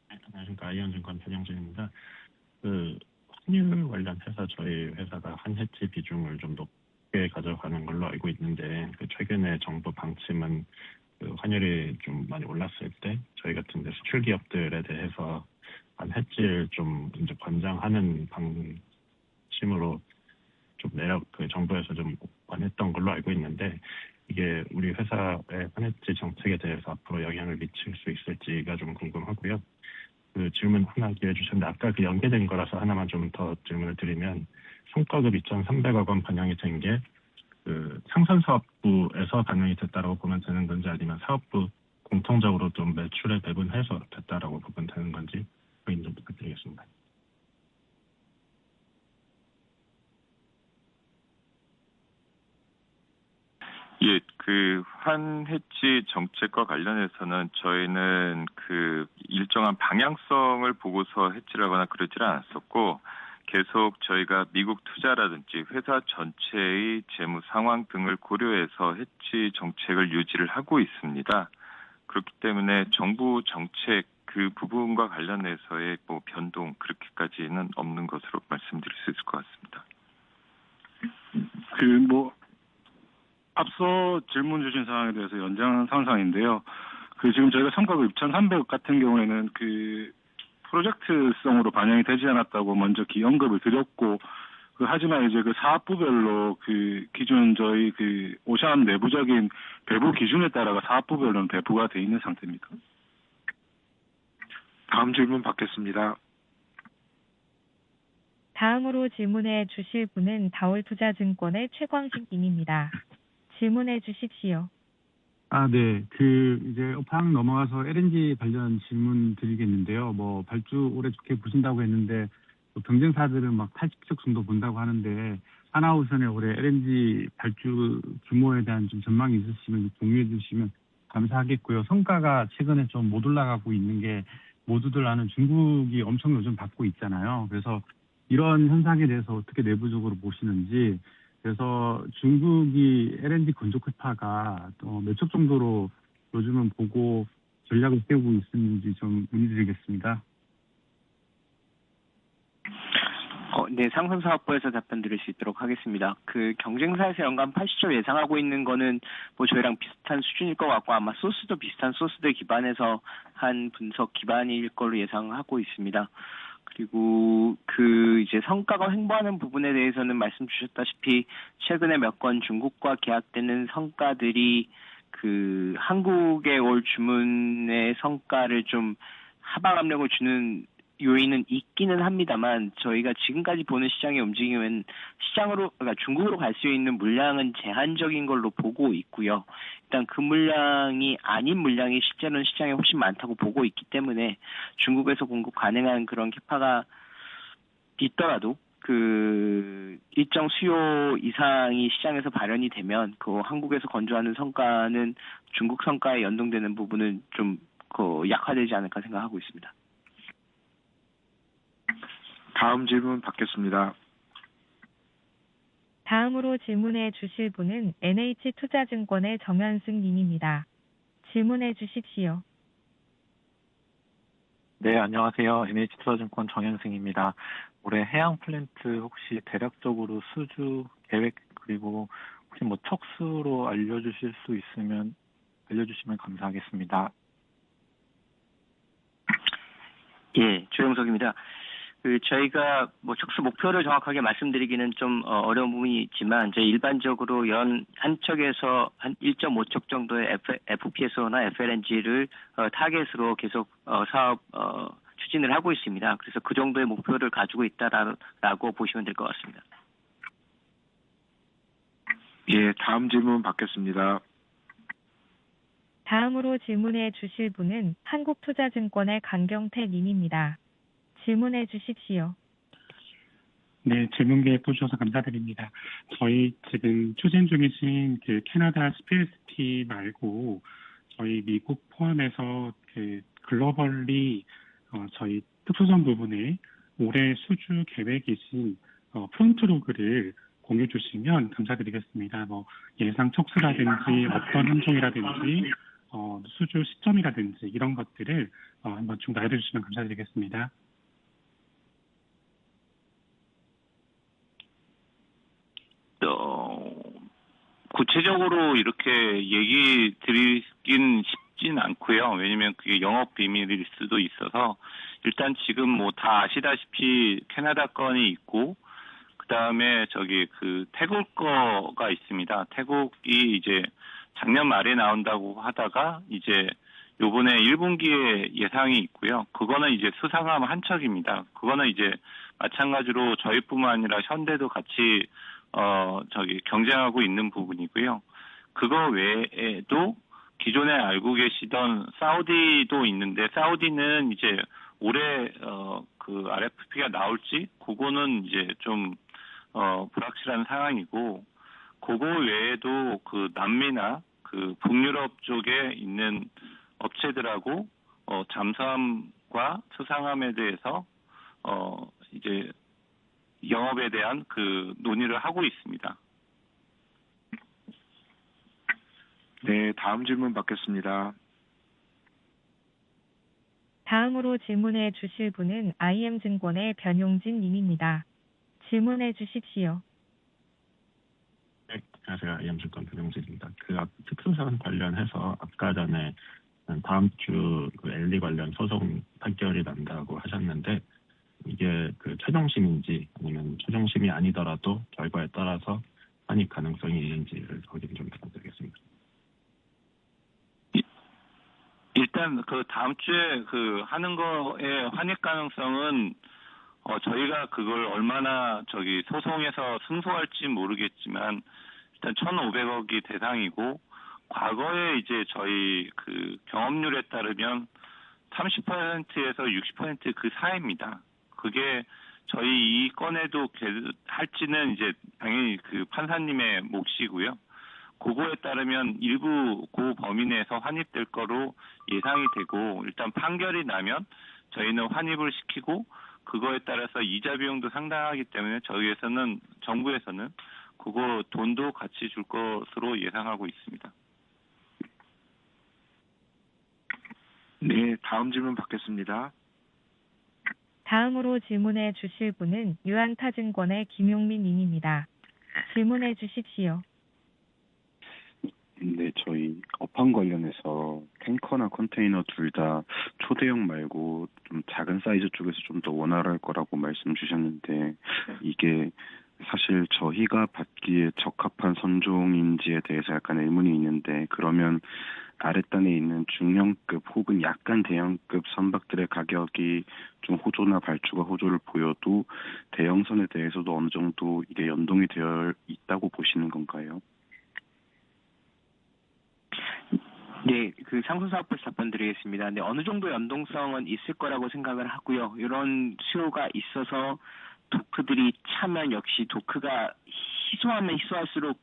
안녕하십니까. IM증권 변용진입니다. 환율 관련해서 저희 회사가 환해지 비중을 좀 높게 가져가는 걸로 알고 있는데, 최근에 정부 방침은 환율이 좀 많이 올랐을 때 저희 같은 수출 기업들에 대해서 환해지를 좀 이제 권장하는 방침으로 좀 내역 정부에서 좀 권했던 걸로 알고 있는데 이게 우리 회사의 환해지 정책에 대해서 앞으로 영향을 미칠 수 있을지가 좀 궁금하고요. 그 질문 하나 기회 주셨는데 아까 그 연계된 거라서 하나만 좀 더 질문을 드리면 성과급 2,300억 원 반영이 된 게 그 상선사업부에서 반영이 됐다라고 보면 되는 건지 아니면 사업부 공통적으로 좀 매출에 배분해서 됐다라고 보면 되는 건지 확인 좀 부탁드리겠습니다. 예, 그 환해지 정책과 관련해서는 저희는 그 일정한 방향성을 보고서 해지를 하거나 그러지는 않았었고 계속 저희가 미국 투자라든지 회사 전체의 재무 상황 등을 고려해서 해지 정책을 유지를 하고 있습니다. 그렇기 때문에 정부 정책 그 부분과 관련해서의 뭐 변동 그렇게까지는 없는 것으로 말씀드릴 수 있을 것 같습니다. 앞서 질문 주신 사항에 대해서 연장한 상황인데요. 지금 저희가 성과급 2,300억 같은 경우에는 프로젝트성으로 반영이 되지 않았다고 먼저 언급을 드렸고, 하지만 이제 사업부별로 기존 저희 오션 내부적인 배부 기준에 따라 사업부별로는 배부가 돼 있는 상태입니다. 다음 질문 받겠습니다. 다음으로 질문해 주실 분은 다올투자증권의 최광식 님입니다. 질문해 주십시오. 네. 이제 업황 넘어가서 LNG 관련 질문 드리겠는데요. 뭐, 발주 올해 좋게 보신다고 했는데, 경쟁사들은 막 80척 정도 본다고 하는데, 하나오션의 올해 LNG 발주 규모에 대한 좀 전망이 있으시면 공유해 주시면 감사하겠고요. 성과가 최근에 좀 못 올라가고 있는 게 모두들 아는 중국이 엄청 요즘 받고 있잖아요. 그래서 이런 현상에 대해서 어떻게 내부적으로 보시는지, 그래서 중국이 LNG 건조 캐파가 몇 척 정도로 요즘은 보고 전략을 세우고 있는지 좀 문의드리겠습니다. 네, 상선사업부에서 답변 드릴 수 있도록 하겠습니다. 경쟁사에서 연간 80조 예상하고 있는 거는 뭐 저희랑 비슷한 수준일 것 같고 아마 소스도 비슷한 소스들 기반에서 한 분석 기반일 걸로 예상하고 있습니다. 그리고 이제 성과가 횡보하는 부분에 대해서는 말씀 주셨다시피 최근에 몇 건 중국과 계약되는 성과들이 한국에 올 주문의 성과를 좀 하방 압력을 주는 요인은 있기는 합니다만 저희가 지금까지 보는 시장의 움직임은 그러니까 중국으로 갈 수 있는 물량은 제한적인 걸로 보고 있고요. 일단 그 물량이 아닌 물량이 실제로는 시장에 훨씬 많다고 보고 있기 때문에 중국에서 공급 가능한 그런 캐파가 있더라도 일정 수요 이상이 시장에서 발현이 되면 한국에서 건조하는 성과는 중국 성과에 연동되는 부분은 좀 약화되지 않을까 생각하고 있습니다. 다음 질문 받겠습니다. 다음으로 질문해 주실 분은 NH투자증권의 정현승 님입니다. 질문해 주십시오. 네, 안녕하세요. NH투자증권 정현승입니다. 올해 해양 플랜트 혹시 대략적으로 수주 계획 그리고 혹시 뭐 척수로 알려주실 수 있으면 알려주시면 감사하겠습니다. 예, 조영석입니다. 저희가 뭐 척수 목표를 정확하게 말씀드리기는 좀 어려운 부분이 있지만 저희 일반적으로 연 한 척에서 한 1.5척 정도의 FPSO나 FLNG를 타겟으로 계속 사업 추진을 하고 있습니다. 그래서 그 정도의 목표를 가지고 있다라고 보시면 될 것 같습니다. 예, 다음 질문 받겠습니다. 다음으로 질문해 주실 분은 한국투자증권의 강경태 님입니다. 질문해 주십시오. 네, 질문 기회 주셔서 감사드립니다. 저희 지금 추진 중이신 캐나다 CPST 말고 저희 미국 포함해서 글로벌리 저희 특수선 부분에 올해 수주 계획이신 프론트로그를 공유 주시면 감사드리겠습니다. 뭐 예상 척수라든지 어떤 함정이라든지 수주 시점이라든지 이런 것들을 한번 좀 알려주시면 감사드리겠습니다. 구체적으로 이렇게 얘기 드리긴 쉽진 않고요. 왜냐면 그게 영업 비밀일 수도 있어서 일단 지금 뭐 다 아시다시피 캐나다 건이 있고 그다음에 태국 거가 있습니다. 태국이 이제 작년 말에 나온다고 하다가 이제 요번에 1분기에 예상이 있고요. 그거는 이제 수상함 한 척입니다. 그거는 이제 마찬가지로 저희뿐만 아니라 현대도 같이 경쟁하고 있는 부분이고요. 그거 외에도 기존에 알고 계시던 사우디도 있는데, 사우디는 이제 올해 RFP가 나올지 그거는 이제 좀 불확실한 상황이고, 그거 외에도 남미나 북유럽 쪽에 있는 업체들하고 잠수함과 수상함에 대해서 이제 영업에 대한 논의를 하고 있습니다. 네, 다음 질문 받겠습니다. 다음으로 질문해 주실 분은 IM증권의 변용진 님입니다. 질문해 주십시오. 네, 안녕하세요. IM증권 변용진입니다. 특수선 관련해서 아까 전에 다음 주 엘리 관련 소송 판결이 난다고 하셨는데, 이게 최종심인지 아니면 최종심이 아니더라도 결과에 따라서 환입 가능성이 있는지를 확인 좀 부탁드리겠습니다. 일단 다음 주에 하는 거의 환입 가능성은 저희가 그걸 얼마나 소송에서 승소할지 모르겠지만, 일단 1,500억이 대상이고, 과거에 이제 저희 경험률에 따르면 30%에서 60% 그 사이입니다. 그게 저희 이 건에도 할지는 이제 당연히 판사님의 몫이고요. 그거에 따르면 일부 그 범위 내에서 환입될 거로 예상이 되고, 일단 판결이 나면 저희는 환입을 시키고, 그거에 따라서 이자 비용도 상당하기 때문에 정부에서는 그거 돈도 같이 줄 것으로 예상하고 있습니다. 네, 다음 질문 받겠습니다. 다음으로 질문해 주실 분은 유한타증권의 김용민 님입니다. 질문해 주십시오. 네, 저희 업황 관련해서 탱커나 컨테이너 둘 다 초대형 말고 좀 작은 사이즈 쪽에서 좀 더 원활할 거라고 말씀 주셨는데, 이게 사실 저희가 받기에 적합한 선종인지에 대해서 약간 의문이 있는데, 그러면 아랫단에 있는 중형급 혹은 약간 대형급 선박들의 가격이 좀 호조나 발주가 호조를 보여도 대형선에 대해서도 어느 정도 이게 연동이 되어 있다고 보시는 건가요? 네, 상수사업부에서 답변 드리겠습니다. 근데 어느 정도 연동성은 있을 거라고 생각을 하고요. 이런 수요가 있어서 도크들이 차면 역시 도크가 희소하면 희소할수록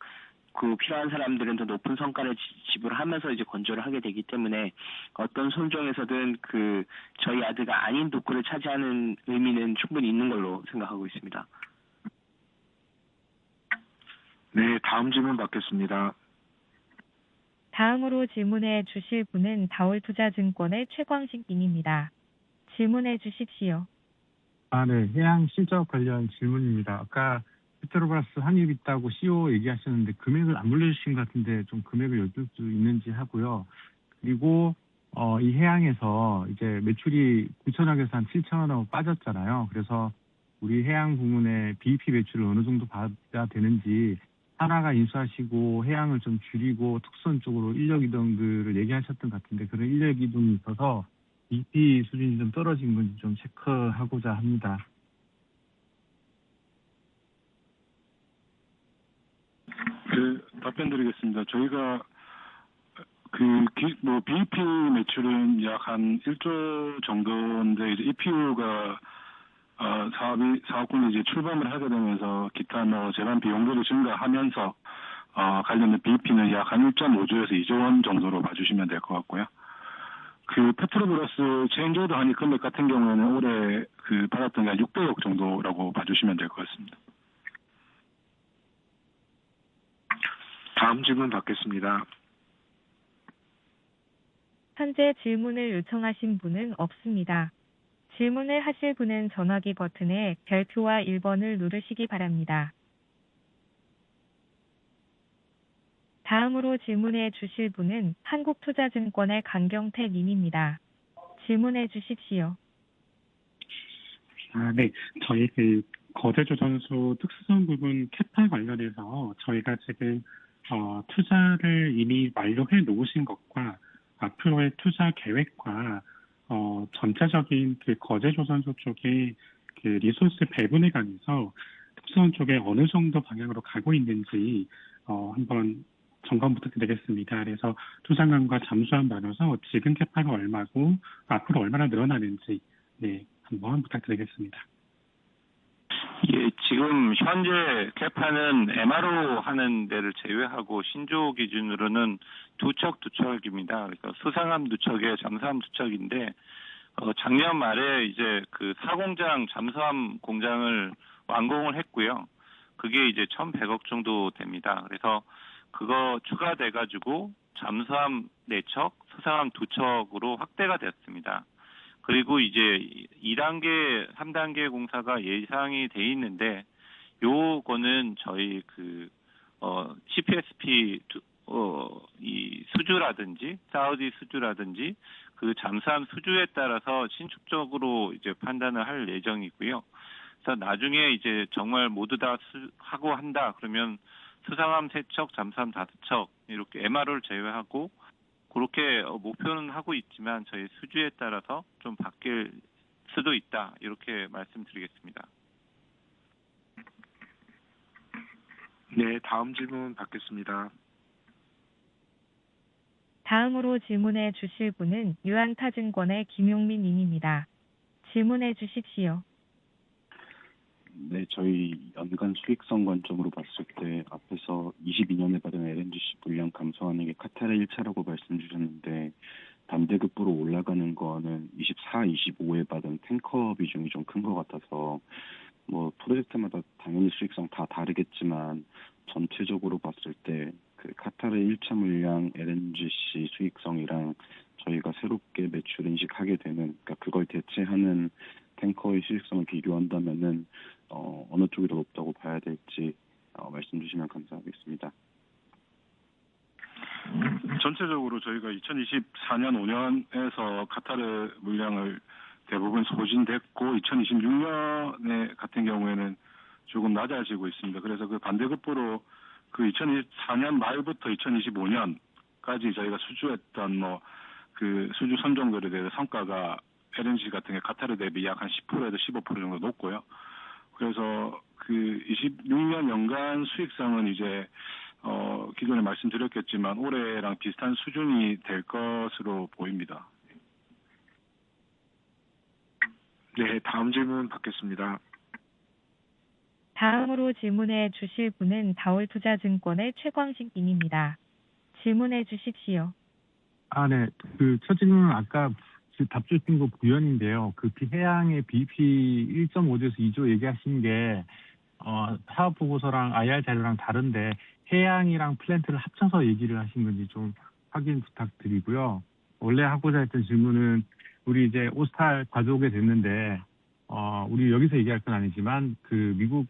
필요한 사람들은 더 높은 성과를 지불하면서 이제 건조를 하게 되기 때문에, 어떤 선종에서든 저희 야드가 아닌 도크를 차지하는 의미는 충분히 있는 걸로 생각하고 있습니다. 네, 다음 질문 받겠습니다. 다음으로 질문해 주실 분은 다올투자증권의 최광식 님입니다. 질문해 주십시오. 네, 해양 실적 관련 질문입니다. 아까 페트로브라스 환입 있다고 CEO 얘기하셨는데 금액을 안 불러주신 것 같은데 좀 금액을 여쭐 수 있는지 하고요. 그리고 이 해양에서 이제 매출이 9천억에서 한 7천억으로 빠졌잖아요. 그래서 우리 해양 부문의 BEP 매출을 어느 정도 받아야 되는지, 하나가 인수하시고 해양을 좀 줄이고 특수선 쪽으로 인력 이동들을 얘기하셨던 것 같은데, 그런 인력 이동이 있어서 BEP 수준이 좀 떨어진 건지 좀 체크하고자 합니다. 답변 드리겠습니다. 저희가 BEP 매출은 약 한 1조 정도인데, 이제 EPU가 사업군이 이제 출범을 하게 되면서 기타 재반 비용들이 증가하면서 관련된 BEP는 약 한 1.5조에서 2조 원 정도로 봐주시면 될 것 같고요. 페트로브라스 체인지오더 환입 금액 같은 경우에는 올해 받았던 게 한 600억 정도라고 봐주시면 될 것 같습니다. 다음 질문 받겠습니다. 현재 질문을 요청하신 분은 없습니다. 질문을 하실 분은 전화기 버튼에 별표와 1번을 누르시기 바랍니다. 다음으로 질문해 주실 분은 한국투자증권의 강경태 님입니다. 질문해 주십시오. 네, 저희 거제조선소 특수성 부분 캐파 관련해서 저희가 지금 투자를 이미 완료해 놓으신 것과 앞으로의 투자 계획과 전체적인 그 거제조선소 쪽의 그 리소스 배분에 관해서 특수성 쪽에 어느 정도 방향으로 가고 있는지 한번 점검 부탁드리겠습니다. 그래서 투자금과 잠수함 나눠서 지금 캐파가 얼마고 앞으로 얼마나 늘어나는지 한번 부탁드리겠습니다. 예, 지금 현재 캐파는 MRO 하는 데를 제외하고 신조 기준으로는 두 척입니다. 그래서 수상함 2척에 잠수함 2척인데 작년 말에 이제 그 사공장 잠수함 공장을 완공을 했고요. 그게 이제 1,100억 정도 됩니다. 그래서 그거 추가돼 가지고 잠수함 4척, 수상함 2척으로 확대가 됐습니다. 그리고 이제 2단계, 3단계 공사가 예상이 돼 있는데 요거는 저희 CPSP 이 수주라든지 사우디 수주라든지 그 잠수함 수주에 따라서 신축적으로 이제 판단을 할 예정이고요. 그래서 나중에 이제 정말 모두 다 하고 한다 그러면 수상함 3척, 잠수함 5척 이렇게 MRO를 제외하고 그렇게 목표는 하고 있지만 저희 수주에 따라서 좀 바뀔 수도 있다 이렇게 말씀드리겠습니다. 네, 다음 질문 받겠습니다. 다음으로 질문해 주실 분은 유한타증권의 김용민 님입니다. 질문해 주십시오. 네, 저희 연간 수익성 관점으로 봤을 때 앞에서 22년에 받은 LNGC 물량 감소하는 게 카타르 1차라고 말씀 주셨는데 반대급부로 올라가는 거는 24, 25에 받은 탱커 비중이 좀 큰 것 같아서 뭐 프로젝트마다 당연히 수익성 다 다르겠지만 전체적으로 봤을 때 그 카타르 1차 물량 LNGC 수익성이랑 저희가 새롭게 매출 인식하게 되는 그러니까 그걸 대체하는 탱커의 수익성을 비교한다면은 어느 쪽이 더 높다고 봐야 될지 말씀 주시면 감사하겠습니다. 전체적으로 저희가 2024년 5년에서 카타르 물량을 대부분 소진됐고 2026년에 같은 경우에는 조금 낮아지고 있습니다. 그래서 그 반대급부로 그 2024년 말부터 2025년까지 저희가 수주했던 그 수주 선정들에 대해서 성과가 LNG 같은 게 카타르 대비 약 한 10%에서 15% 정도 높고요. 그래서 그 26년 연간 수익성은 이제 기존에 말씀드렸겠지만 올해랑 비슷한 수준이 될 것으로 보입니다. 네, 다음 질문 받겠습니다. 다음으로 질문해 주실 분은 다올투자증권의 최광식 님입니다. 질문해 주십시오. 네. 그 첫 질문은 아까 답 주신 거 부연인데요. 그 해양의 BP 1.5조에서 2조 얘기하신 게 사업 보고서랑 IR 자료랑 다른데 해양이랑 플랜트를 합쳐서 얘기를 하신 건지 좀 확인 부탁드리고요. 원래 하고자 했던 질문은 우리 이제 오스탈 가져오게 됐는데 우리 여기서 얘기할 건 아니지만 그 미국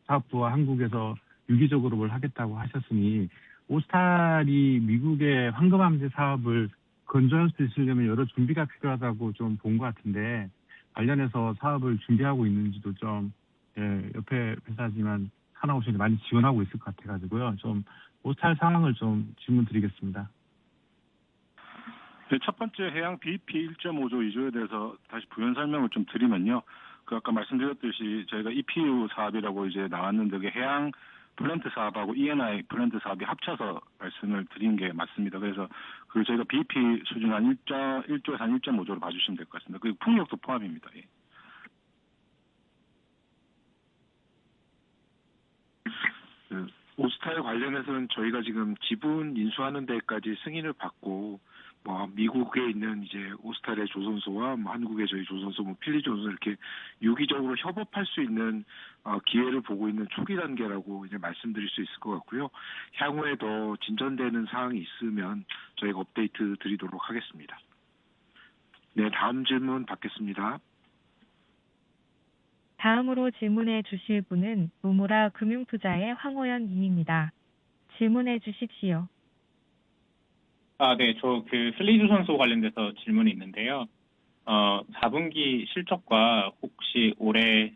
사업부와 한국에서 유기적으로 뭘 하겠다고 하셨으니 오스탈이 미국의 황금함대 사업을 건조할 수 있으려면 여러 준비가 필요하다고 좀 본 것 같은데 관련해서 사업을 준비하고 있는지도 좀 옆에 회사지만 하나오션이 많이 지원하고 있을 것 같아가지고요. 좀 오스탈 상황을 좀 질문 드리겠습니다. 네, 첫 번째 해양 BP 1.5조 2조에 대해서 다시 부연 설명을 좀 드리면요. 그 아까 말씀드렸듯이 저희가 EPU 사업이라고 이제 나왔는데 그 해양 플랜트 사업하고 ENI 플랜트 사업이 합쳐서 말씀을 드린 게 맞습니다. 그래서 그 저희가 BP 수준 한 1조에서 한 1.5조로 봐주시면 될 것 같습니다. 그 풍력도 포함입니다. 예. 오스탈 관련해서는 저희가 지금 지분 인수하는 데까지 승인을 받고 미국에 있는 이제 오스탈의 조선소와 한국의 저희 조선소, 필리 조선소 이렇게 유기적으로 협업할 수 있는 기회를 보고 있는 초기 단계라고 이제 말씀드릴 수 있을 것 같고요. 향후에 더 진전되는 사항이 있으면 저희가 업데이트 드리도록 하겠습니다. 네, 다음 질문 받겠습니다. 다음으로 질문해 주실 분은 노무라 금융투자의 황호연 님입니다. 질문해 주십시오. 네, 저 슬리조선소 관련돼서 질문이 있는데요. 4분기 실적과 혹시 올해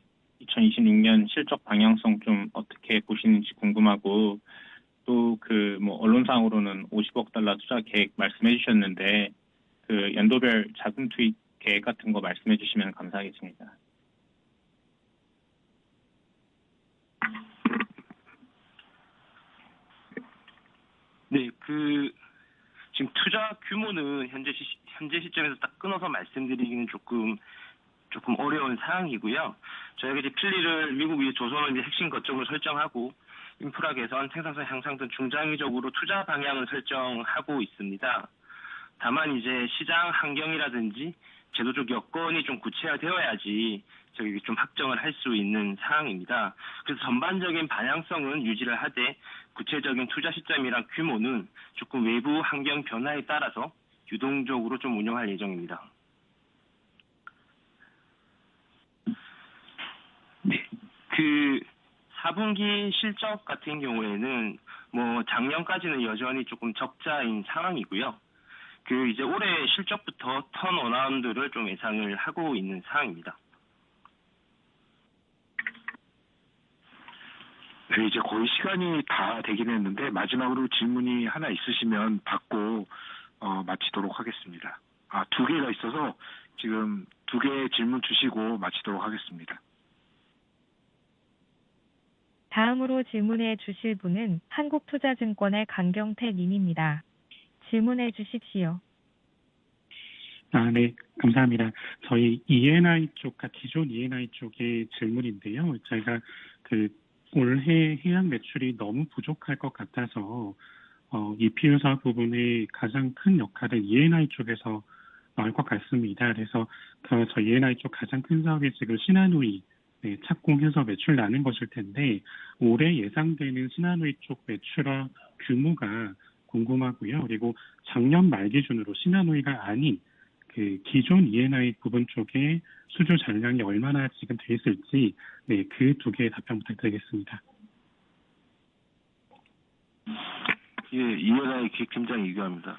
2026년 실적 방향성 좀 어떻게 보시는지 궁금하고, 또 언론상으로는 50억 달러 투자 계획 말씀해 주셨는데, 연도별 자금 투입 계획 같은 거 말씀해 주시면 감사하겠습니다. 네, 지금 투자 규모는 현재 시점에서 딱 끊어서 말씀드리기는 조금 어려운 상황이고요. 저희가 이제 필리를 미국 위 조선을 이제 핵심 거점으로 설정하고 인프라 개선, 생산성 향상 등 중장기적으로 투자 방향을 설정하고 있습니다. 다만 이제 시장 환경이라든지 제도적 여건이 좀 구체화되어야지 저희 좀 확정을 할 수 있는 상황입니다. 그래서 전반적인 방향성은 유지를 하되 구체적인 투자 시점이랑 규모는 조금 외부 환경 변화에 따라서 유동적으로 좀 운영할 예정입니다. 네, 4분기 실적 같은 경우에는 작년까지는 여전히 조금 적자인 상황이고요. 이제 올해 실적부터 턴어라운드를 좀 예상을 하고 있는 상황입니다. 네, 이제 거의 시간이 다 되긴 했는데 마지막으로 질문이 하나 있으시면 받고 마치도록 하겠습니다. 두 개가 있어서 지금 2개의 질문 주시고 마치도록 하겠습니다. 다음으로 질문해 주실 분은 한국투자증권의 강경태 님입니다. 질문해 주십시오. 네, 감사합니다. 저희 E&I 쪽과 기존 E&I 쪽의 질문인데요. 저희가 올해 해양 매출이 너무 부족할 것 같아서 EPU 사업 부분의 가장 큰 역할은 E&I 쪽에서 나올 것 같습니다. 그래서 저희 E&I 쪽 가장 큰 사업이 지금 신한우이 착공해서 매출 나는 것일 텐데 올해 예상되는 신한우이 쪽 매출화 규모가 궁금하고요. 그리고 작년 말 기준으로 신한우이가 아닌 기존 E&I 부분 쪽에 수주 잔량이 얼마나 지금 돼 있을지 그 2개의 답변 부탁드리겠습니다. 예, E&I 기획팀장 이규환입니다.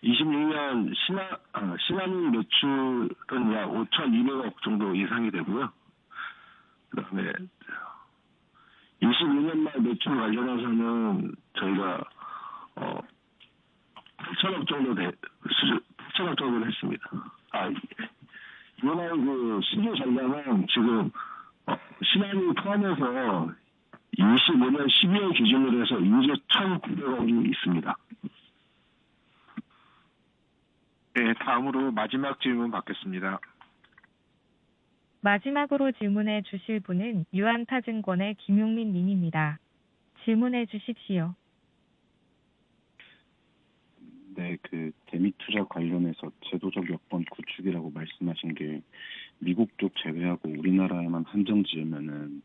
26년 신한우이 매출은 약 5,200억 정도 예상이 되고요. 그다음에 21년 말 매출 관련해서는 저희가 8천억 정도 8천억 정도 했습니다. 이번에 수주 잔량은 지금 신한우이 포함해서 25년 12월 기준으로 해서 2조 1,900억이 있습니다. 네, 다음으로 마지막 질문 받겠습니다. 마지막으로 질문해 주실 분은 유한타증권의 김용민 님입니다. 질문해 주십시오. 네, 대미 투자 관련해서 제도적 여건 구축이라고 말씀하신 게 미국 쪽 제외하고 우리나라에만 한정 지으면은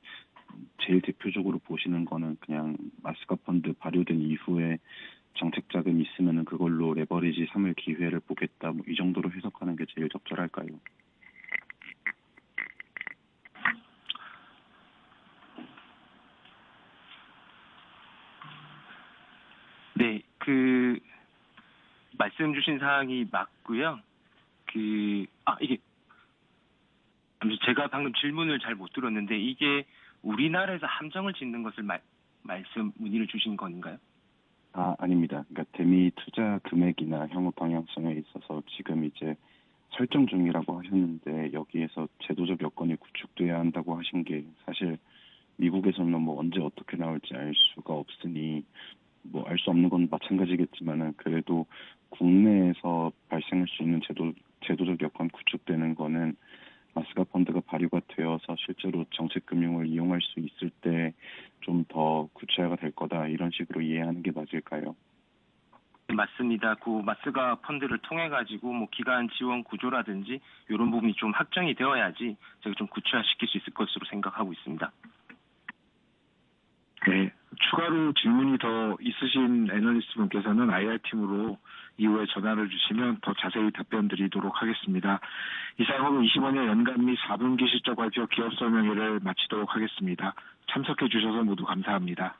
제일 대표적으로 보시는 거는 그냥 마스가 펀드 발효된 이후에 정책 자금이 있으면은 그걸로 레버리지 삼을 기회를 보겠다, 이 정도로 해석하는 게 제일 적절할까요? 네, 말씀 주신 사항이 맞고요. 제가 방금 질문을 잘 못 들었는데 이게 우리나라에서 함정을 짓는 것을 문의를 주신 건가요? 아닙니다. 그러니까 대미 투자 금액이나 향후 방향성에 있어서 지금 이제 설정 중이라고 하셨는데 여기에서 제도적 여건이 구축돼야 한다고 하신 게 사실 미국에서는 언제 어떻게 나올지 알 수가 없으니 알 수 없는 건 마찬가지겠지만은 그래도 국내에서 발생할 수 있는 제도적 여건 구축되는 거는 마스가 펀드가 발효가 되어서 실제로 정책금융을 이용할 수 있을 때 좀 더 구체화가 될 거다, 이런 식으로 이해하는 게 맞을까요? 맞습니다. 마스가 펀드를 통해 가지고 기관 지원 구조라든지 이런 부분이 좀 확정이 되어야지 저희가 좀 구체화시킬 수 있을 것으로 생각하고 있습니다. 네, 추가로 질문이 더 있으신 애널리스트 분께서는 IR팀으로 이후에 전화를 주시면 더 자세히 답변 드리도록 하겠습니다. 이상으로 25년 연간 및 4분기 실적 발표 기업 설명회를 마치도록 하겠습니다. 참석해 주셔서 모두 감사합니다.